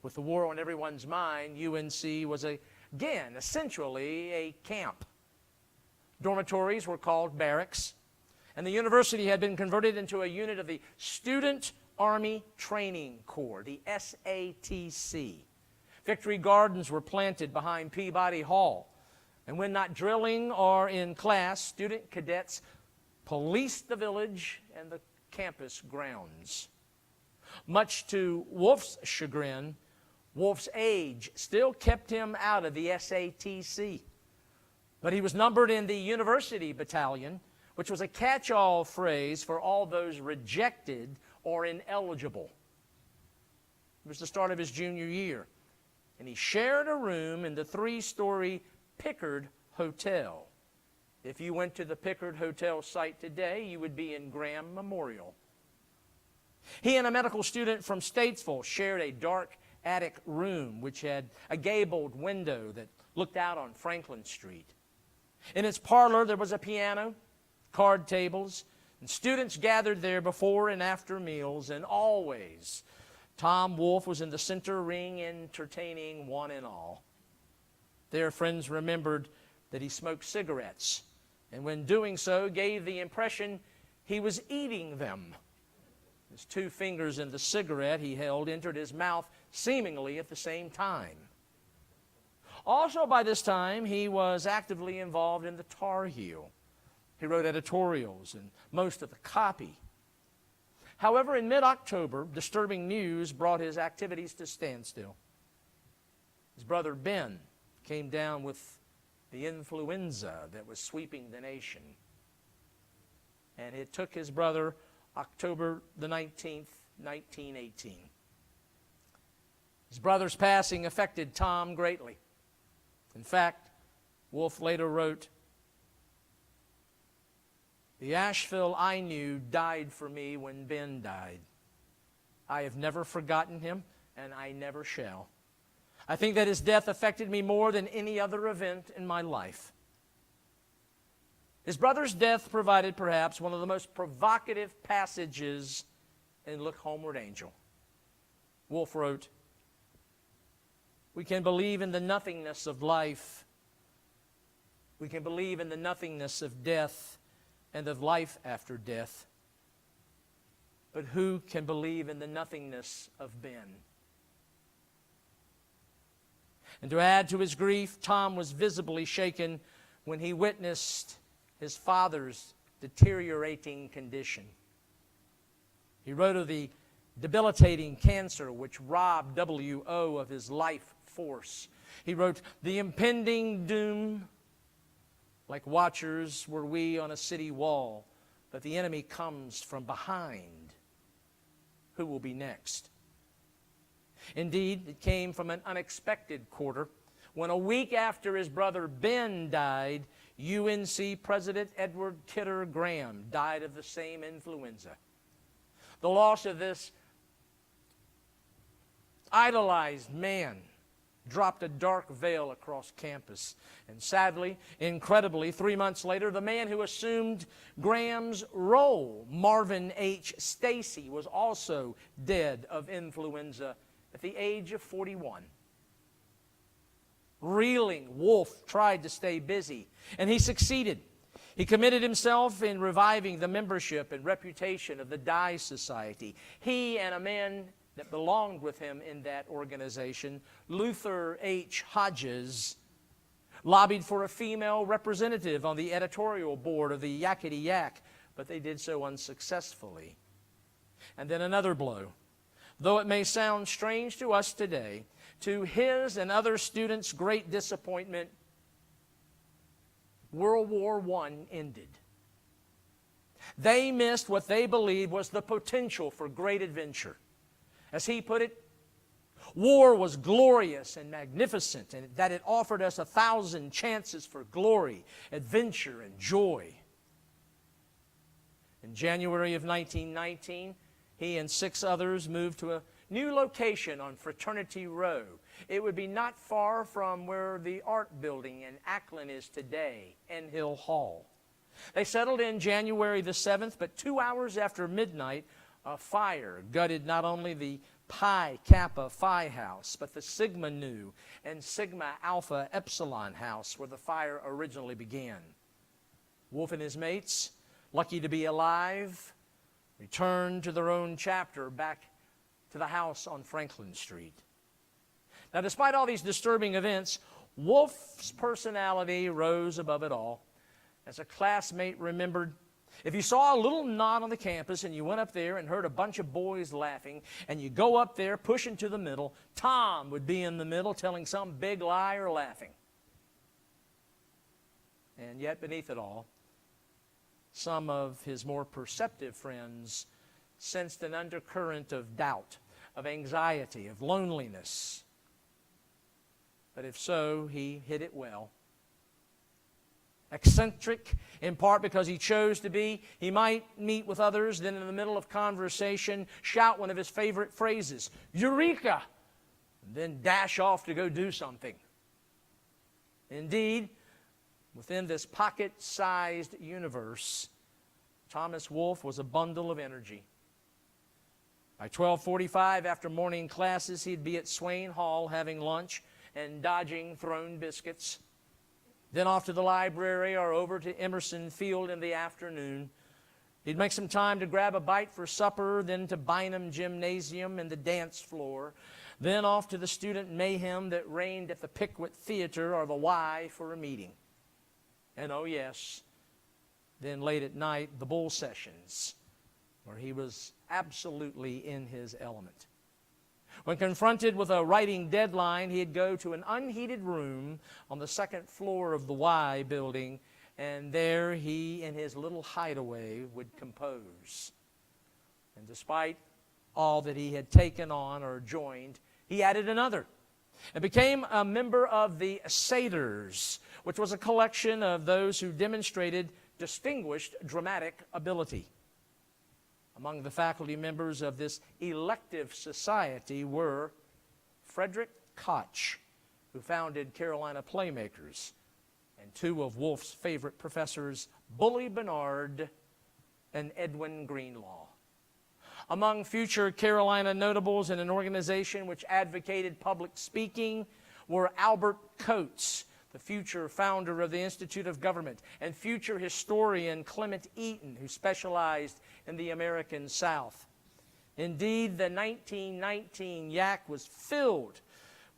With the war on everyone's mind, UNC was again, essentially a camp. Dormitories were called barracks, and the university had been converted into a unit of the Student Army Training Corps, the SATC. Victory gardens were planted behind Peabody Hall, and when not drilling or in class, student cadets policed the village and the campus grounds. Much to Wolfe's chagrin, Wolfe's age still kept him out of the SATC. But he was numbered in the University Battalion, which was a catch-all phrase for all those rejected or ineligible. It was the start of his junior year, and he shared a room in the 3-story Pickard Hotel. If you went to the Pickard Hotel site today, you would be in Graham Memorial. He and a medical student from Statesville shared a dark attic room which had a gabled window that looked out on Franklin Street. In its parlor there was a piano, card tables, and students gathered there before and after meals, and always Tom Wolfe was in the center ring entertaining one and all. Their friends remembered that he smoked cigarettes, and when doing so gave the impression he was eating them. His 2 fingers in the cigarette he held entered his mouth seemingly at the same time. Also by this time, he was actively involved in the Tar Heel. He wrote editorials and most of the copy. However, in mid-October, disturbing news brought his activities to standstill. His brother Ben came down with the influenza that was sweeping the nation. And it took his brother October the 19th, 1918. His brother's passing affected Tom greatly. In fact, Wolfe later wrote, "The Asheville I knew died for me when Ben died. I have never forgotten him, and I never shall. I think that his death affected me more than any other event in my life." His brother's death provided perhaps one of the most provocative passages in Look Homeward, Angel. Wolfe wrote, "We can believe in the nothingness of life. We can believe in the nothingness of death and of life after death. But who can believe in the nothingness of Ben?" And to add to his grief, Tom was visibly shaken when he witnessed his father's deteriorating condition. He wrote of the debilitating cancer which robbed W.O. of his life force. He wrote, "The impending doom, like watchers were we on a city wall, but the enemy comes from behind. Who will be next?" Indeed, it came from an unexpected quarter when a week after his brother Ben died, UNC President Edward Kidder Graham died of the same influenza. The loss of this idolized man dropped a dark veil across campus. And sadly, incredibly, 3 months later, the man who assumed Graham's role, Marvin H. Stacy, was also dead of influenza at the age of 41. Reeling, Wolfe tried to stay busy, and he succeeded. He committed himself in reviving the membership and reputation of the Dye Society. He and a man that belonged with him in that organization, Luther H. Hodges, lobbied for a female representative on the editorial board of the Yakety Yak, but they did so unsuccessfully. And then another blow. Though it may sound strange to us today, to his and other students' great disappointment, World War I ended. They missed what they believed was the potential for great adventure. As he put it, war was glorious and magnificent, and that it offered us 1,000 chances for glory, adventure, and joy. In January of 1919, he and 6 others moved to a new location on Fraternity Row. It would be not far from where the art building in Akron is today, Enhill Hall. They settled in January the 7th, but 2 hours after midnight, a fire gutted not only the Pi Kappa Phi house, but the Sigma Nu and Sigma Alpha Epsilon house where the fire originally began. Wolfe and his mates, lucky to be alive, returned to their own chapter back to the house on Franklin Street. Now, despite all these disturbing events, Wolfe's personality rose above it all. As a classmate remembered, if you saw a little knot on the campus and you went up there and heard a bunch of boys laughing, and you go up there pushing to the middle, Tom would be in the middle telling some big lie or laughing. And yet beneath it all, some of his more perceptive friends sensed an undercurrent of doubt, of anxiety, of loneliness. But if so, he hid it well. Eccentric, in part because he chose to be, he might meet with others, then in the middle of conversation, shout one of his favorite phrases, "Eureka!" and then dash off to go do something. Indeed, within this pocket-sized universe, Thomas Wolfe was a bundle of energy. By 12:45, after morning classes, he'd be at Swain Hall having lunch and dodging thrown biscuits. Then off to the library or over to Emerson Field in the afternoon. He'd make some time to grab a bite for supper, then to Bynum Gymnasium and the dance floor, then off to the student mayhem that reigned at the Pickwick Theater or the Y for a meeting. And oh yes, then late at night, the bull sessions, where he was absolutely in his element. When confronted with a writing deadline, he'd go to an unheated room on the second floor of the Y building, and there he, in his little hideaway, would compose. And despite all that he had taken on or joined, he added another and became a member of the Satyrs, which was a collection of those who demonstrated distinguished dramatic ability. Among the faculty members of this elective society were Frederick Koch, who founded Carolina Playmakers, and 2 of Wolfe's favorite professors, Bully Bernard and Edwin Greenlaw. Among future Carolina notables in an organization which advocated public speaking were Albert Coates, the future founder of the Institute of Government, and future historian Clement Eaton, who specialized in the American South. Indeed, the 1919 Yak was filled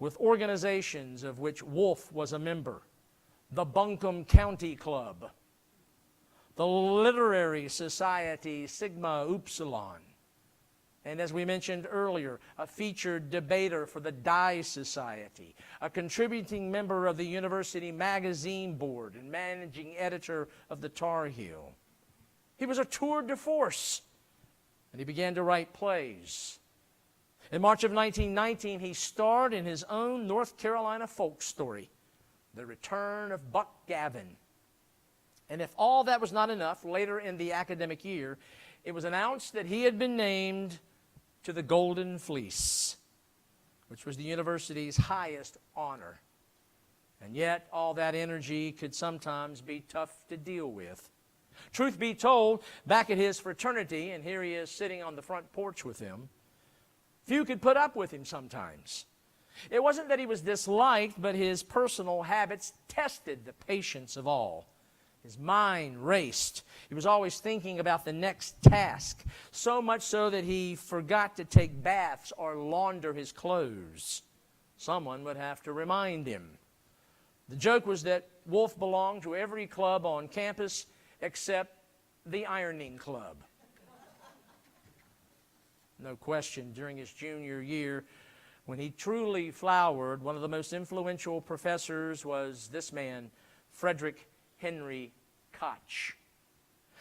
with organizations of which Wolfe was a member. The Buncombe County Club, the Literary Society Sigma Upsilon, and as we mentioned earlier, a featured debater for the Die Society, a contributing member of the University Magazine Board and managing editor of the Tar Heel. He was a tour de force, and he began to write plays. In March of 1919, he starred in his own North Carolina folk story, The Return of Buck Gavin. And if all that was not enough, later in the academic year, it was announced that he had been named to the Golden Fleece, which was the university's highest honor. And yet, all that energy could sometimes be tough to deal with. Truth be told, back at his fraternity, and here he is sitting on the front porch with them, few could put up with him sometimes. It wasn't that he was disliked, but his personal habits tested the patience of all. His mind raced. He was always thinking about the next task, so much so that he forgot to take baths or launder his clothes. Someone would have to remind him. The joke was that Wolfe belonged to every club on campus except the ironing club. No question, during his junior year, when he truly flowered, one of the most influential professors was this man, Frederick Henry Koch.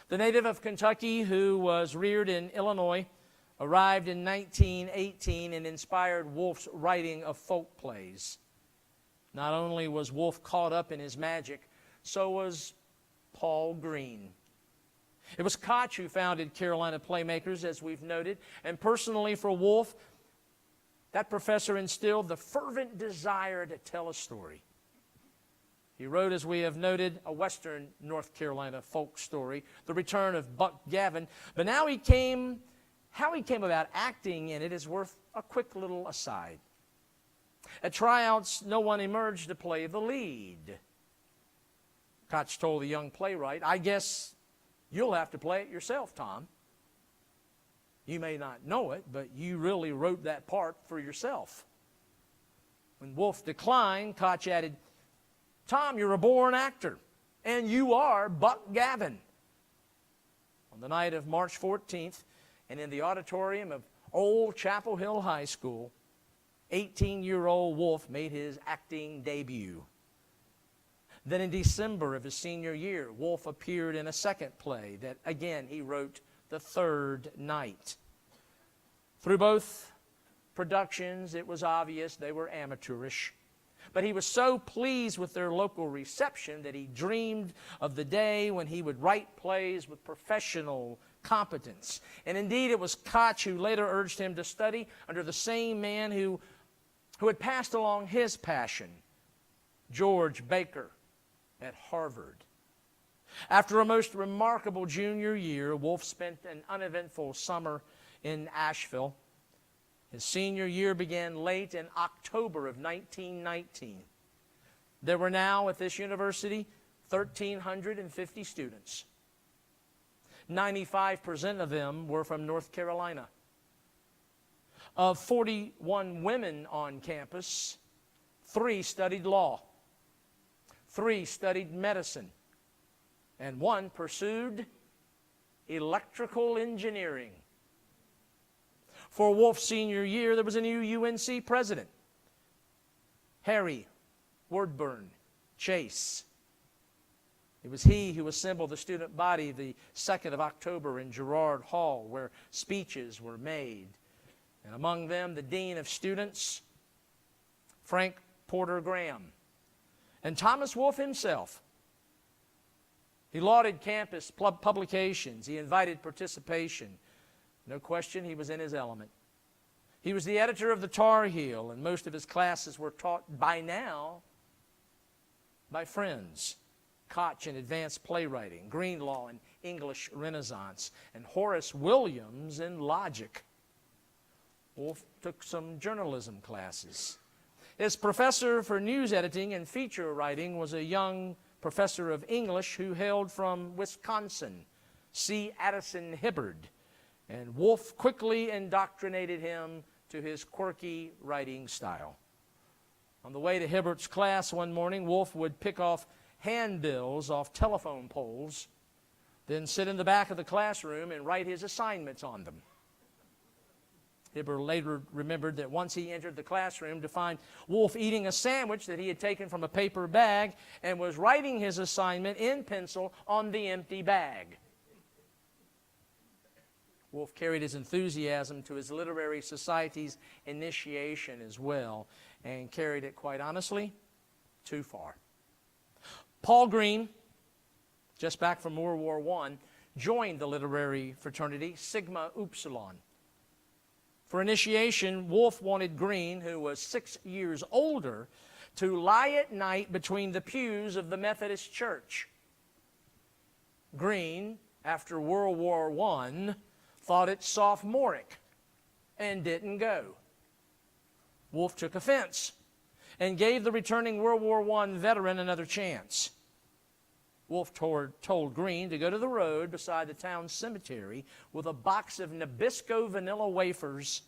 The native of Kentucky who was reared in Illinois, arrived in 1918 and inspired Wolfe's writing of folk plays. Not only was Wolfe caught up in his magic, so was Paul Green. It was Koch who founded Carolina Playmakers, as we've noted, and personally for Wolfe, that professor instilled the fervent desire to tell a story. He wrote, as we have noted, a Western North Carolina folk story, The Return of Buck Gavin, but now how he came about acting in it is worth a quick little aside. At tryouts, no one emerged to play the lead. Koch told the young playwright, "I guess you'll have to play it yourself, Tom. You may not know it, but you really wrote that part for yourself." When Wolfe declined, Koch added, "Tom, you're a born actor, and you are Buck Gavin." On the night of March 14th, and in the auditorium of Old Chapel Hill High School, 18-year-old Wolfe made his acting debut. Then in December of his senior year, Wolfe appeared in a second play that, again, he wrote the third night. Through both productions, it was obvious they were amateurish. But he was so pleased with their local reception that he dreamed of the day when he would write plays with professional competence. And indeed, it was Koch who later urged him to study under the same man who had passed along his passion, George Baker at Harvard. After a most remarkable junior year, Wolfe spent an uneventful summer in Asheville. His senior year began late in October of 1919. There were now at this university 1,350 students. 95% of them were from North Carolina. Of 41 women on campus, 3 studied law, 3 studied medicine, and 1 pursued electrical engineering. For Wolfe's senior year, there was a new UNC president, Harry Wordburn Chase. It was he who assembled the student body the 2nd of October in Girard Hall, where speeches were made. And among them, the dean of students, Frank Porter Graham, and Thomas Wolfe himself. He lauded campus publications. He invited participation. No question, he was in his element. He was the editor of the Tar Heel, and most of his classes were taught by now by friends. Koch in advanced playwriting, Greenlaw in English Renaissance, and Horace Williams in logic. Wolfe took some journalism classes. His professor for news editing and feature writing was a young professor of English who hailed from Wisconsin, C. Addison Hibbard, and Wolfe quickly indoctrinated him to his quirky writing style. On the way to Hibbard's class one morning, Wolfe would pick off handbills off telephone poles, then sit in the back of the classroom and write his assignments on them. Hibbert later remembered that once he entered the classroom to find Wolfe eating a sandwich that he had taken from a paper bag and was writing his assignment in pencil on the empty bag. Wolfe carried his enthusiasm to his literary society's initiation as well, and carried it, quite honestly, too far. Paul Green, just back from World War I, joined the literary fraternity Sigma Upsilon. For initiation, Wolfe wanted Green, who was 6 years older, to lie at night between the pews of the Methodist Church. Green, after World War I, thought it sophomoric and didn't go. Wolfe took offense and gave the returning World War I veteran another chance. Wolfe told Green to go to the road beside the town cemetery with a box of Nabisco vanilla wafers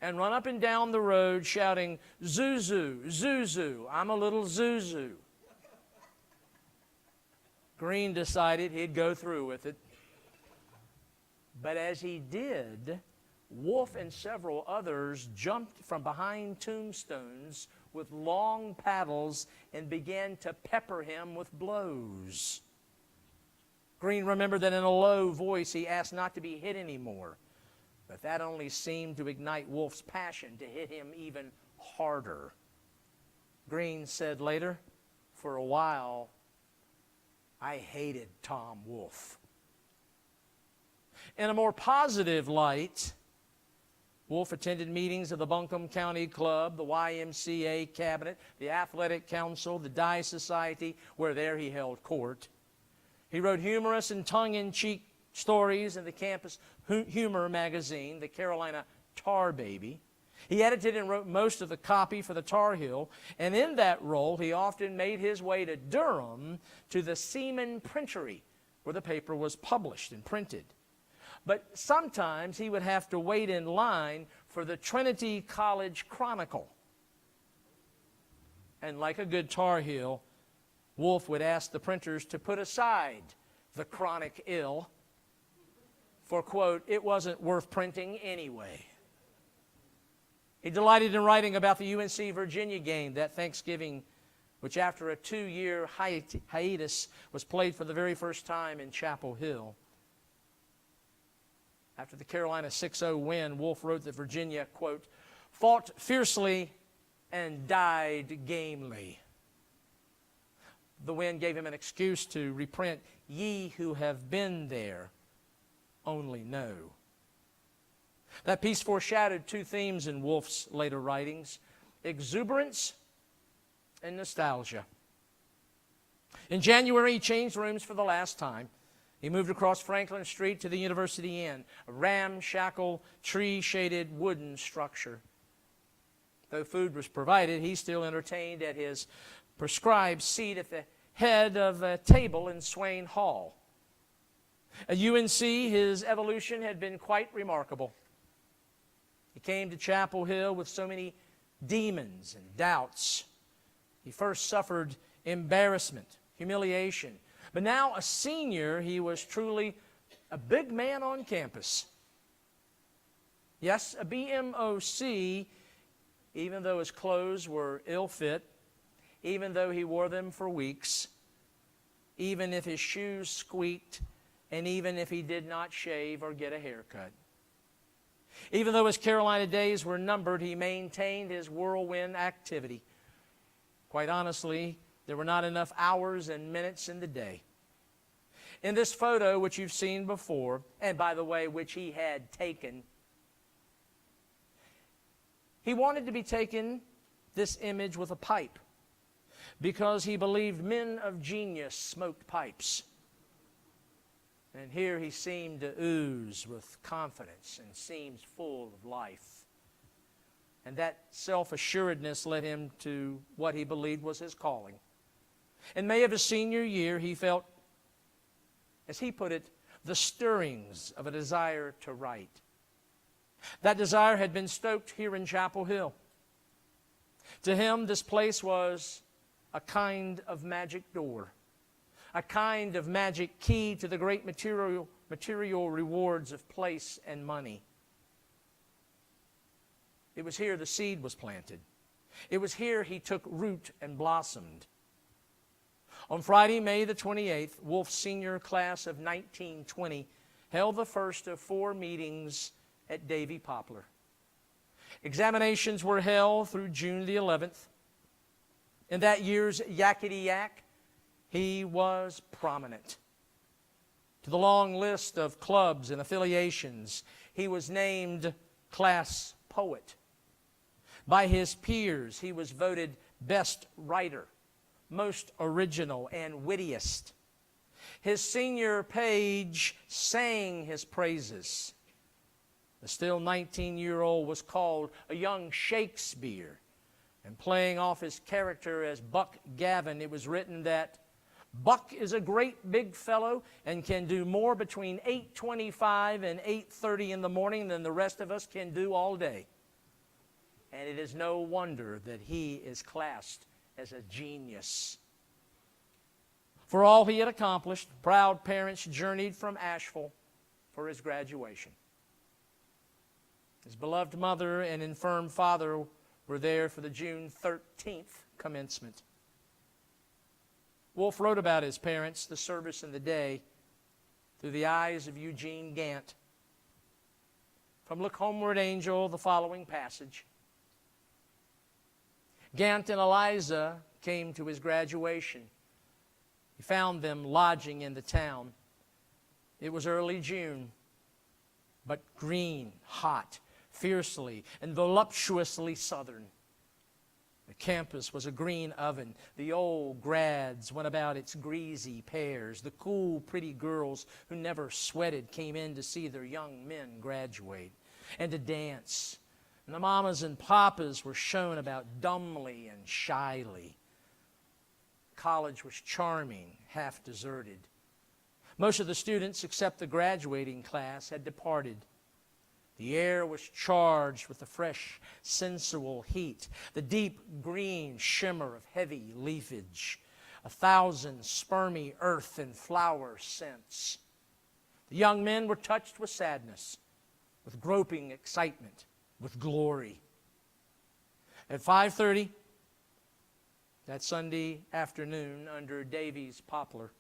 and run up and down the road shouting, "Zuzu, Zuzu, I'm a little Zuzu." Green decided he'd go through with it. But as he did, Wolfe and several others jumped from behind tombstones with long paddles and began to pepper him with blows. Green remembered that in a low voice he asked not to be hit anymore, but that only seemed to ignite Wolfe's passion to hit him even harder. Green said later, "For a while, I hated Tom Wolfe." In a more positive light, Wolfe attended meetings of the Buncombe County Club, the YMCA Cabinet, the Athletic Council, the Dye Society, where there he held court. He wrote humorous and tongue-in-cheek stories in the campus humor magazine, the Carolina Tar Baby. He edited and wrote most of the copy for the Tar Heel, and in that role he often made his way to Durham to the Seaman Printery, where the paper was published and printed. But sometimes he would have to wait in line for the Trinity College Chronicle. And like a good Tar Heel, Wolfe would ask the printers to put aside the chronic ill, for, quote, it wasn't worth printing anyway. He delighted in writing about the UNC-Virginia game that Thanksgiving, which after a 2-year hiatus was played for the very first time in Chapel Hill. After the Carolina 6-0 win, Wolfe wrote that Virginia, quote, fought fiercely and died gamely. The win gave him an excuse to reprint, "Ye who have been there only know." That piece foreshadowed two themes in Wolfe's later writings: exuberance and nostalgia. In January, he changed rooms for the last time. He moved across Franklin Street to the University Inn, a ramshackle, tree-shaded wooden structure. Though food was provided, he still entertained at his prescribed seat at the head of a table in Swain Hall. At UNC, his evolution had been quite remarkable. He came to Chapel Hill with so many demons and doubts. He first suffered embarrassment, humiliation. But now, a senior, he was truly a big man on campus. Yes, a BMOC, even though his clothes were ill-fit, even though he wore them for weeks, even if his shoes squeaked, and even if he did not shave or get a haircut. Even though his Carolina days were numbered, he maintained his whirlwind activity. Quite honestly, there were not enough hours and minutes in the day. In this photo, which you've seen before, and by the way, which he had taken, he wanted to be taken, this image, with a pipe, because he believed men of genius smoked pipes. And here he seemed to ooze with confidence and seems full of life. And that self-assuredness led him to what he believed was his calling. In May of his senior year, he felt, as he put it, the stirrings of a desire to write. That desire had been stoked here in Chapel Hill. To him, this place was a kind of magic door, a kind of magic key to the great material rewards of place and money. It was here the seed was planted. It was here he took root and blossomed. On Friday, May the 28th, Wolfe's senior class of 1920 held the first of 4 meetings at Davy Poplar. Examinations were held through June the 11th. In that year's Yakety Yak, he was prominent. To the long list of clubs and affiliations, he was named class poet. By his peers, he was voted best writer, most original, and wittiest. His senior page sang his praises. The still 19-year-old was called a young Shakespeare. And playing off his character as Buck Gavin, it was written that Buck is a great big fellow and can do more between 8:25 and 8:30 in the morning than the rest of us can do all day. And it is no wonder that he is classed as a genius. For all he had accomplished, proud parents journeyed from Asheville for his graduation. His beloved mother and infirm father were there for the June 13th commencement. Wolfe wrote about his parents, the service, and the day through the eyes of Eugene Gant. From Look Homeward, Angel, the following passage. Gant and Eliza came to his graduation. He found them lodging in the town. It was early June, but green, hot, fiercely, and voluptuously southern. The campus was a green oven. The old grads went about its greasy pairs. The cool, pretty girls who never sweated came in to see their young men graduate and to dance. And the mamas and papas were shown about dumbly and shyly. College was charming, half deserted. Most of the students, except the graduating class, had departed. The air was charged with the fresh, sensual heat, the deep green shimmer of heavy leafage, 1,000 spermy earth and flower scents. The young men were touched with sadness, with groping excitement, with glory. At 5:30 that Sunday afternoon under Davy's poplar,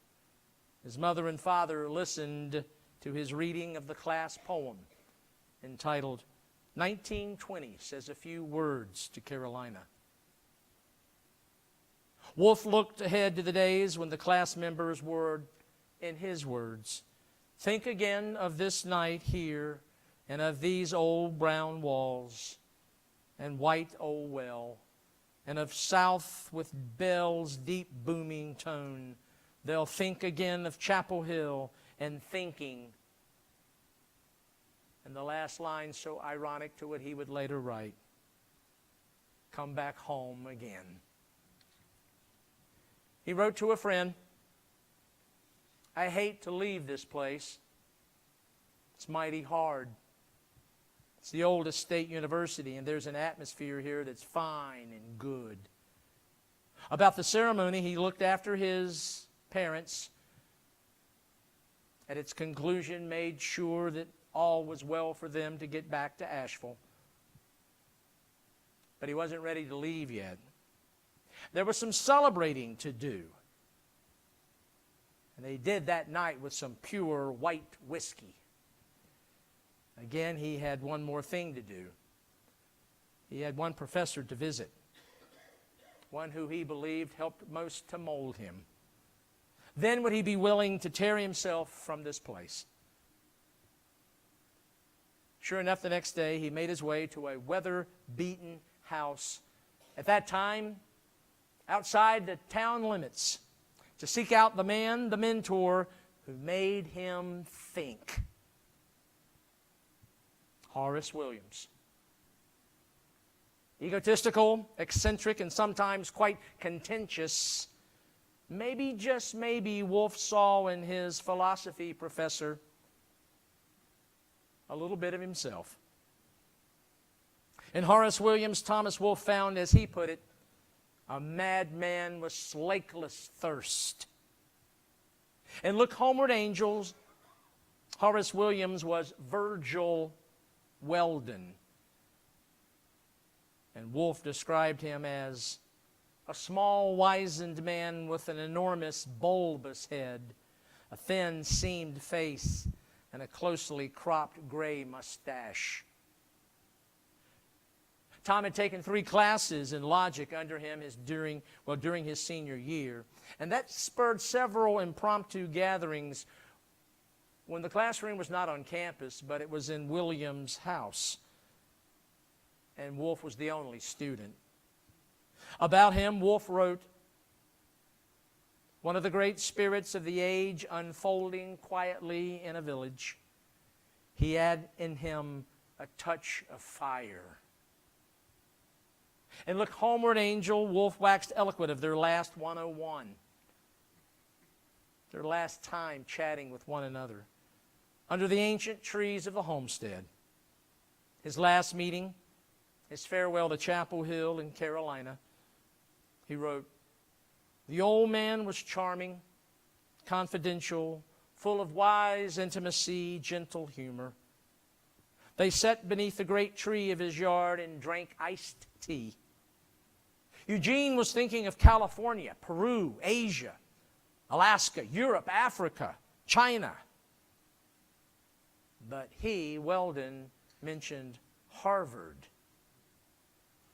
his mother and father listened to his reading of the class poem entitled 1920 Says a Few Words to Carolina. Wolfe looked ahead to the days when the class members would, in his words, think again of this night here and of these old brown walls and white old well and of South with bells' deep booming tone. They'll think again of Chapel Hill and thinking. And the last line so ironic to what he would later write, come back home again. He wrote to a friend, I hate to leave this place. It's mighty hard. It's the oldest state university, and there's an atmosphere here that's fine and good. About the ceremony, he looked after his parents. At its conclusion, made sure that all was well for them to get back to Asheville. But he wasn't ready to leave yet. There was some celebrating to do. And they did that night with some pure white whiskey. Again, he had one more thing to do. He had one professor to visit, one who he believed helped most to mold him. Then would he be willing to tear himself from this place? Sure enough, the next day, he made his way to a weather-beaten house, at that time, outside the town limits, to seek out the man, the mentor, who made him think. Horace Williams. Egotistical, eccentric, and sometimes quite contentious, maybe, just maybe, Wolfe saw in his philosophy professor a little bit of himself. In Horace Williams, Thomas Wolfe found, as he put it, a madman with slakeless thirst. And look homeward, angels. Horace Williams was Virgil Weldon. And Wolfe described him as a small, wizened man with an enormous, bulbous head, a thin, seamed face, and a closely cropped gray mustache. Tom had taken 3 classes in logic under him during his senior year, and that spurred several impromptu gatherings when the classroom was not on campus, but it was in Williams' house, and Wolfe was the only student. About him, Wolfe wrote, "One of the great spirits of the age unfolding quietly in a village. He had in him a touch of fire." And look homeward, angel, Wolfe waxed eloquent of their last 101, their last time chatting with one another under the ancient trees of the homestead. His last meeting, his farewell to Chapel Hill in Carolina, he wrote, "The old man was charming, confidential, full of wise intimacy, gentle humor. They sat beneath the great tree of his yard and drank iced tea. Eugene was thinking of California, Peru, Asia, Alaska, Europe, Africa, China. But he, Weldon, mentioned Harvard.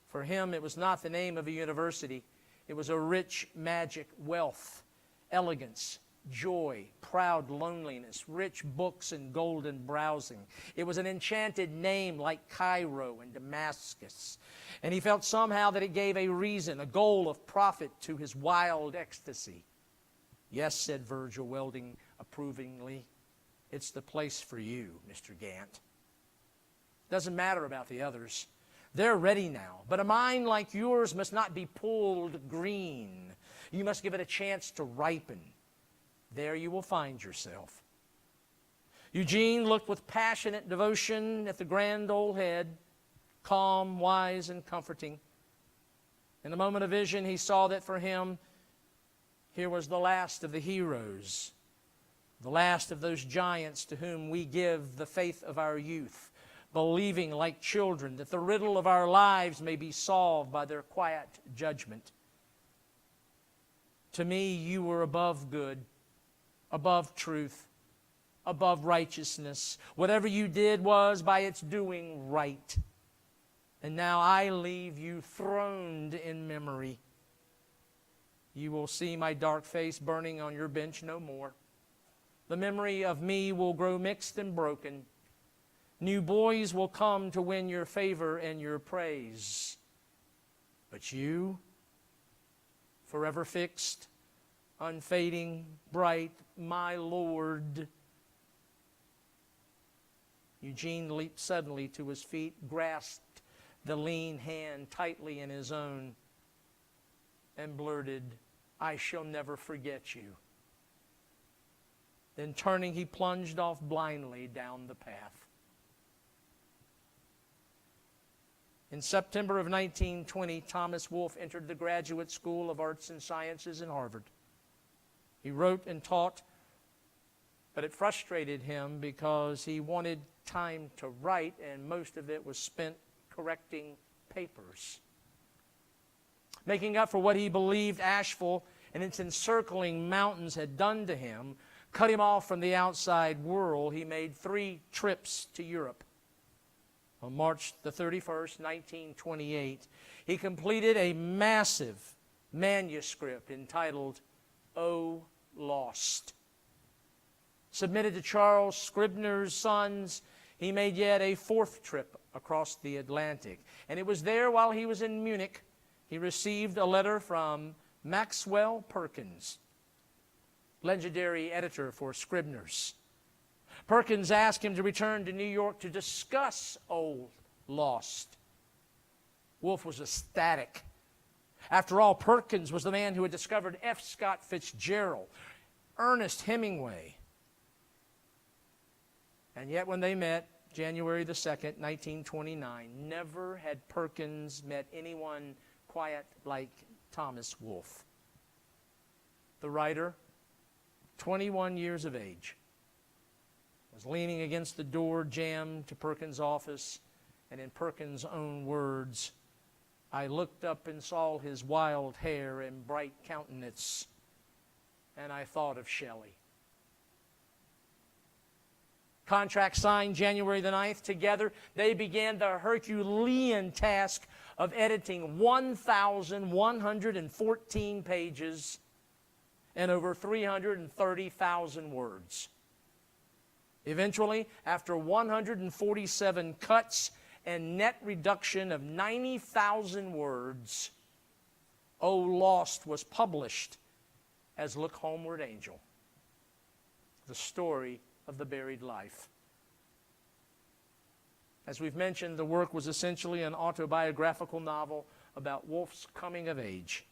For him, it was not the name of a university. It was a rich magic wealth, elegance, joy, proud loneliness, rich books and golden browsing. It was an enchanted name like Cairo and Damascus. And he felt somehow that it gave a reason, a goal of profit to his wild ecstasy. "Yes," said Virgil Weldon approvingly, "it's the place for you, Mr. Gant. Doesn't matter about the others. They're ready now. But a mind like yours must not be pulled green. You must give it a chance to ripen. There you will find yourself." Eugene looked with passionate devotion at the grand old head, calm, wise, and comforting. In a moment of vision, he saw that for him, here was the last of the heroes, the last of those giants to whom we give the faith of our youth, believing like children that the riddle of our lives may be solved by their quiet judgment. "To me, you were above good, above truth, above righteousness. Whatever you did was by its doing right. And now I leave you throned in memory. You will see my dark face burning on your bench no more. The memory of me will grow mixed and broken. New boys will come to win your favor and your praise. But you, forever fixed, unfading, bright, my Lord." Eugene leaped suddenly to his feet, grasped the lean hand tightly in his own, and blurted, "I shall never forget you." Then turning, he plunged off blindly down the path. In September of 1920, Thomas Wolfe entered the Graduate School of Arts and Sciences in Harvard. He wrote and taught, but it frustrated him because he wanted time to write, and most of it was spent correcting papers. Making up for what he believed Asheville and its encircling mountains had done to him, cut him off from the outside world, he made 3 trips to Europe. On March the 31st, 1928, he completed a massive manuscript entitled "O Lost." Submitted to Charles Scribner's Sons, he made yet a 4th trip across the Atlantic. And it was there, while he was in Munich, he received a letter from Maxwell Perkins, legendary editor for Scribner's. Perkins asked him to return to New York to discuss O Lost. Wolfe was ecstatic. After all, Perkins was the man who had discovered F. Scott Fitzgerald, Ernest Hemingway. And yet when they met, January the 2nd, 1929, never had Perkins met anyone quite like Thomas Wolfe. The writer, 21 years of age, was leaning against the door jamb to Perkins' office, and in Perkins' own words, I looked up and saw his wild hair and bright countenance, and I thought of Shelley. Contract signed January the 9th. Together, they began the Herculean task of editing 1,114 pages and over 330,000 words. Eventually, after 147 cuts and net reduction of 90,000 words, O Lost was published as Look Homeward Angel, the story of the buried life. As we've mentioned, the work was essentially an autobiographical novel about Wolfe's coming of age.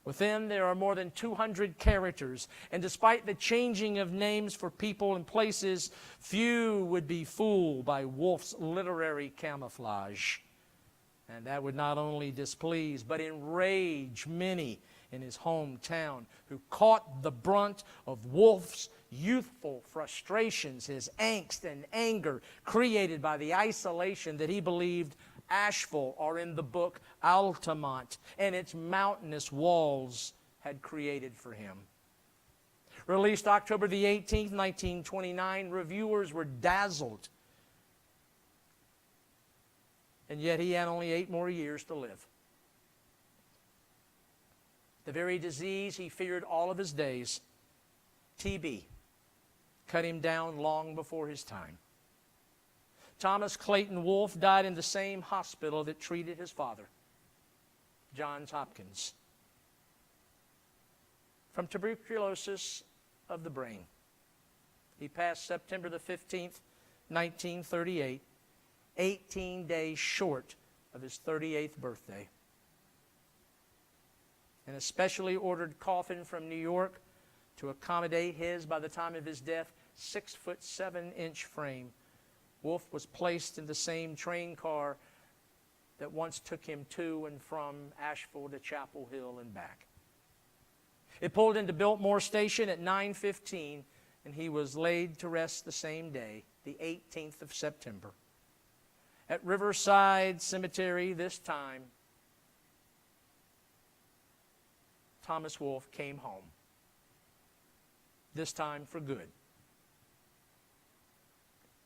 Within, there are more than 200 characters, and despite the changing of names for people and places, few would be fooled by Wolfe's literary camouflage. And that would not only displease, but enrage many in his hometown who caught the brunt of Wolfe's youthful frustrations, his angst and anger created by the isolation that he believed Asheville, or in the book Altamont, and its mountainous walls had created for him. Released October the 18th, 1929, reviewers were dazzled. And yet he had only 8 more years to live. The very disease he feared all of his days, TB, cut him down long before his time. Thomas Clayton Wolfe died in the same hospital that treated his father, Johns Hopkins, from tuberculosis of the brain. He passed September the 15th, 1938, 18 days short of his 38th birthday. An especially ordered coffin from New York to accommodate his, by the time of his death, 6'7" frame. Wolfe was placed in the same train car that once took him to and from Asheville to Chapel Hill and back. It pulled into Biltmore Station at 9:15, and he was laid to rest the same day, the 18th of September. At Riverside Cemetery this time, Thomas Wolfe came home, this time for good.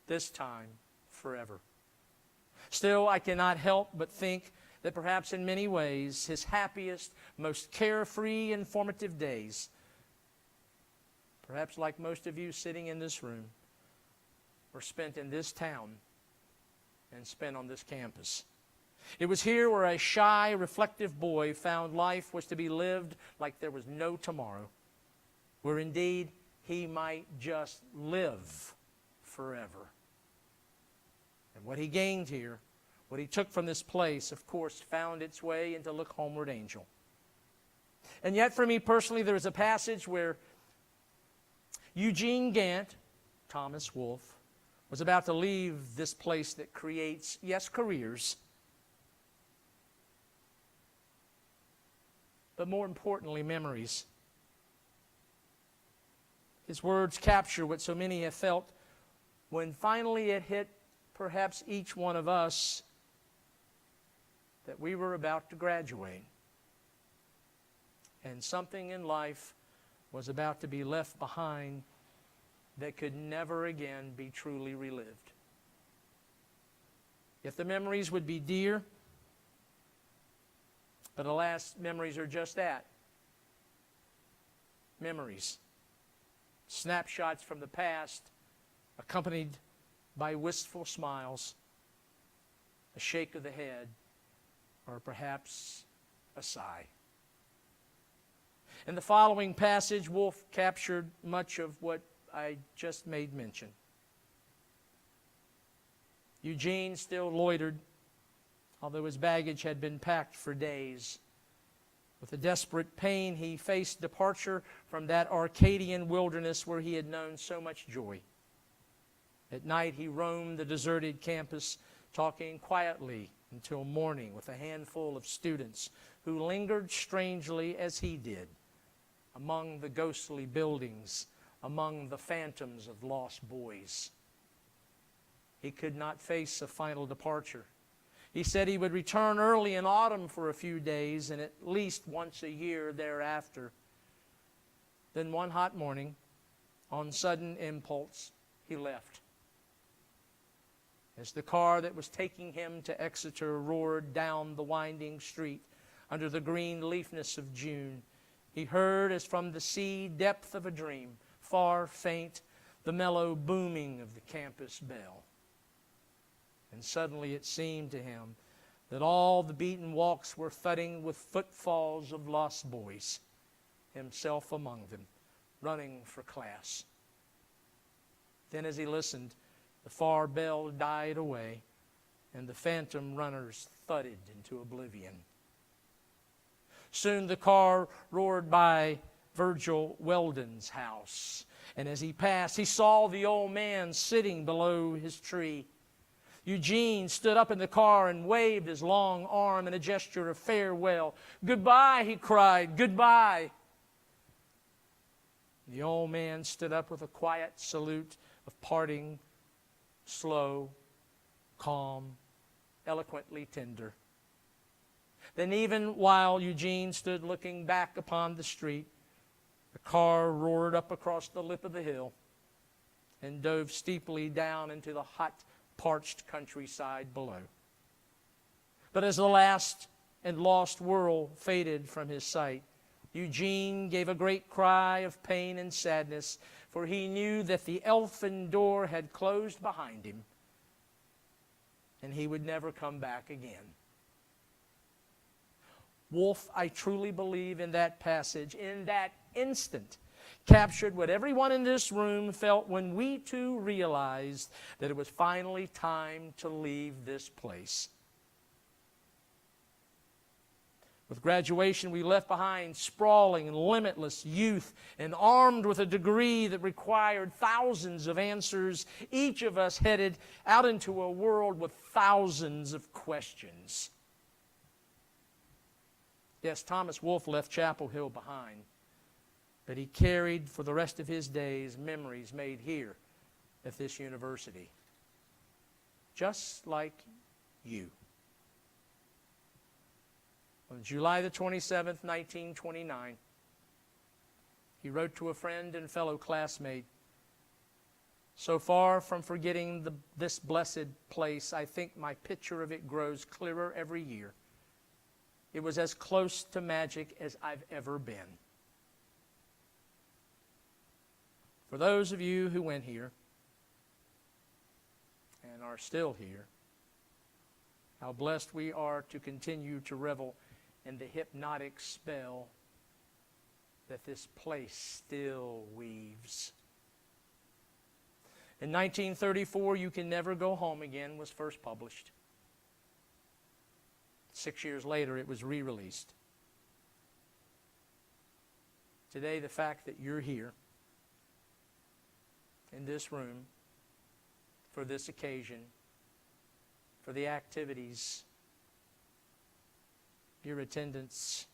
This time forever. Still, I cannot help but think that perhaps in many ways his happiest, most carefree and formative days, perhaps like most of you sitting in this room, were spent in this town and spent on this campus. It was here where a shy, reflective boy found life was to be lived like there was no tomorrow, where indeed he might just live forever. And what he gained here, what he took from this place, of course, found its way into Look Homeward Angel. And yet, for me personally, there is a passage where Eugene Gant, Thomas Wolfe, was about to leave this place that creates, yes, careers, but more importantly, memories. His words capture what so many have felt when finally it hit perhaps each one of us that we were about to graduate and something in life was about to be left behind that could never again be truly relived. If the memories would be dear, but alas, memories are just that. Memories. Snapshots from the past, accompanied by wistful smiles, a shake of the head, or perhaps a sigh. In the following passage, Wolfe captured much of what I just made mention. Eugene still loitered, although his baggage had been packed for days. With a desperate pain, he faced departure from that Arcadian wilderness where he had known so much joy. At night, he roamed the deserted campus, talking quietly until morning with a handful of students who lingered strangely as he did among the ghostly buildings, among the phantoms of lost boys. He could not face a final departure. He said he would return early in autumn for a few days and at least once a year thereafter. Then one hot morning, on sudden impulse, he left. As the car that was taking him to Exeter roared down the winding street under the green leafness of June, he heard as from the sea depth of a dream, far faint, the mellow booming of the campus bell. And suddenly it seemed to him that all the beaten walks were thudding with footfalls of lost boys, himself among them, running for class. Then as he listened, the far bell died away, and the phantom runners thudded into oblivion. Soon the car roared by Virgil Weldon's house, and as he passed, he saw the old man sitting below his tree. Eugene stood up in the car and waved his long arm in a gesture of farewell. "Goodbye," he cried, "goodbye." The old man stood up with a quiet salute of parting, slow, calm, eloquently tender. Then even while Eugene stood looking back upon the street, the car roared up across the lip of the hill and dove steeply down into the hot, parched countryside below. But as the last and lost whirl faded from his sight, Eugene gave a great cry of pain and sadness, for he knew that the elfin door had closed behind him, and he would never come back again. Wolfe, I truly believe, in that passage, in that instant, captured what everyone in this room felt when we too realized that it was finally time to leave this place. With graduation, we left behind sprawling and limitless youth, and armed with a degree that required thousands of answers, each of us headed out into a world with thousands of questions. Yes, Thomas Wolfe left Chapel Hill behind, but he carried for the rest of his days memories made here at this university, just like you. On July the 27th, 1929, he wrote to a friend and fellow classmate, "So far from forgetting this blessed place, I think my picture of it grows clearer every year. It was as close to magic as I've ever been." For those of you who went here and are still here, how blessed we are to continue to revel in the hypnotic spell that this place still weaves. In 1934, You Can Never Go Home Again was first published. 6 years later, it was re-released. Today, the fact that you're here in this room for this occasion, for the activities, your attendance,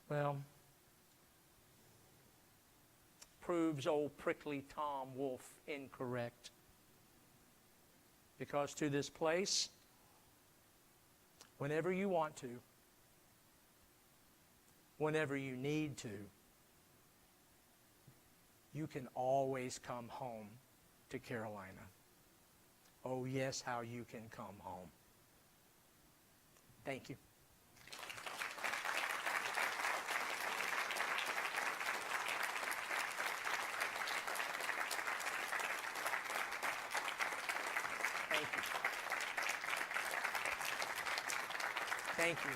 well, proves old prickly Tom Wolfe incorrect. Because to this place, whenever you want to, whenever you need to, you can always come home to Carolina. Oh yes, how you can come home. Thank you. Thank you.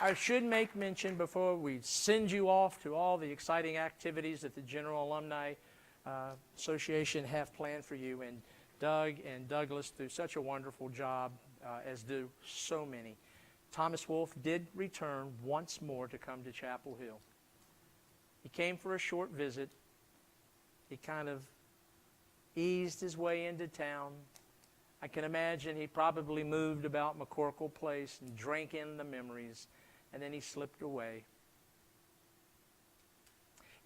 I should make mention before we send you off to all the exciting activities that the General Alumni Association have planned for you. And Doug and Douglas do such a wonderful job, as do so many. Thomas Wolfe did return once more to come to Chapel Hill. He came for a short visit. He kind of eased his way into town. I can imagine he probably moved about McCorkle Place and drank in the memories, and then he slipped away.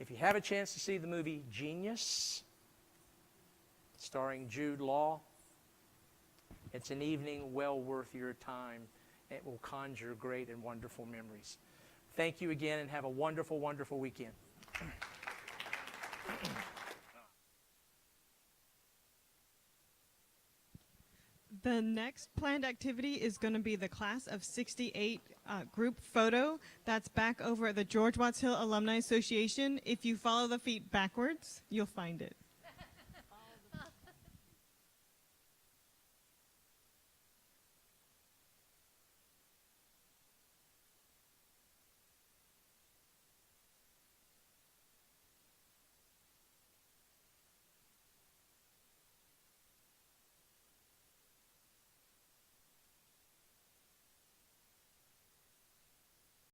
If you have a chance to see the movie Genius, starring Jude Law, it's an evening well worth your time. It will conjure great and wonderful memories. Thank you again, and have a wonderful, wonderful weekend. The next planned activity is going to be the Class of 68 group photo. That's back over at the George Watts Hill Alumni Association. If you follow the feet backwards, you'll find it.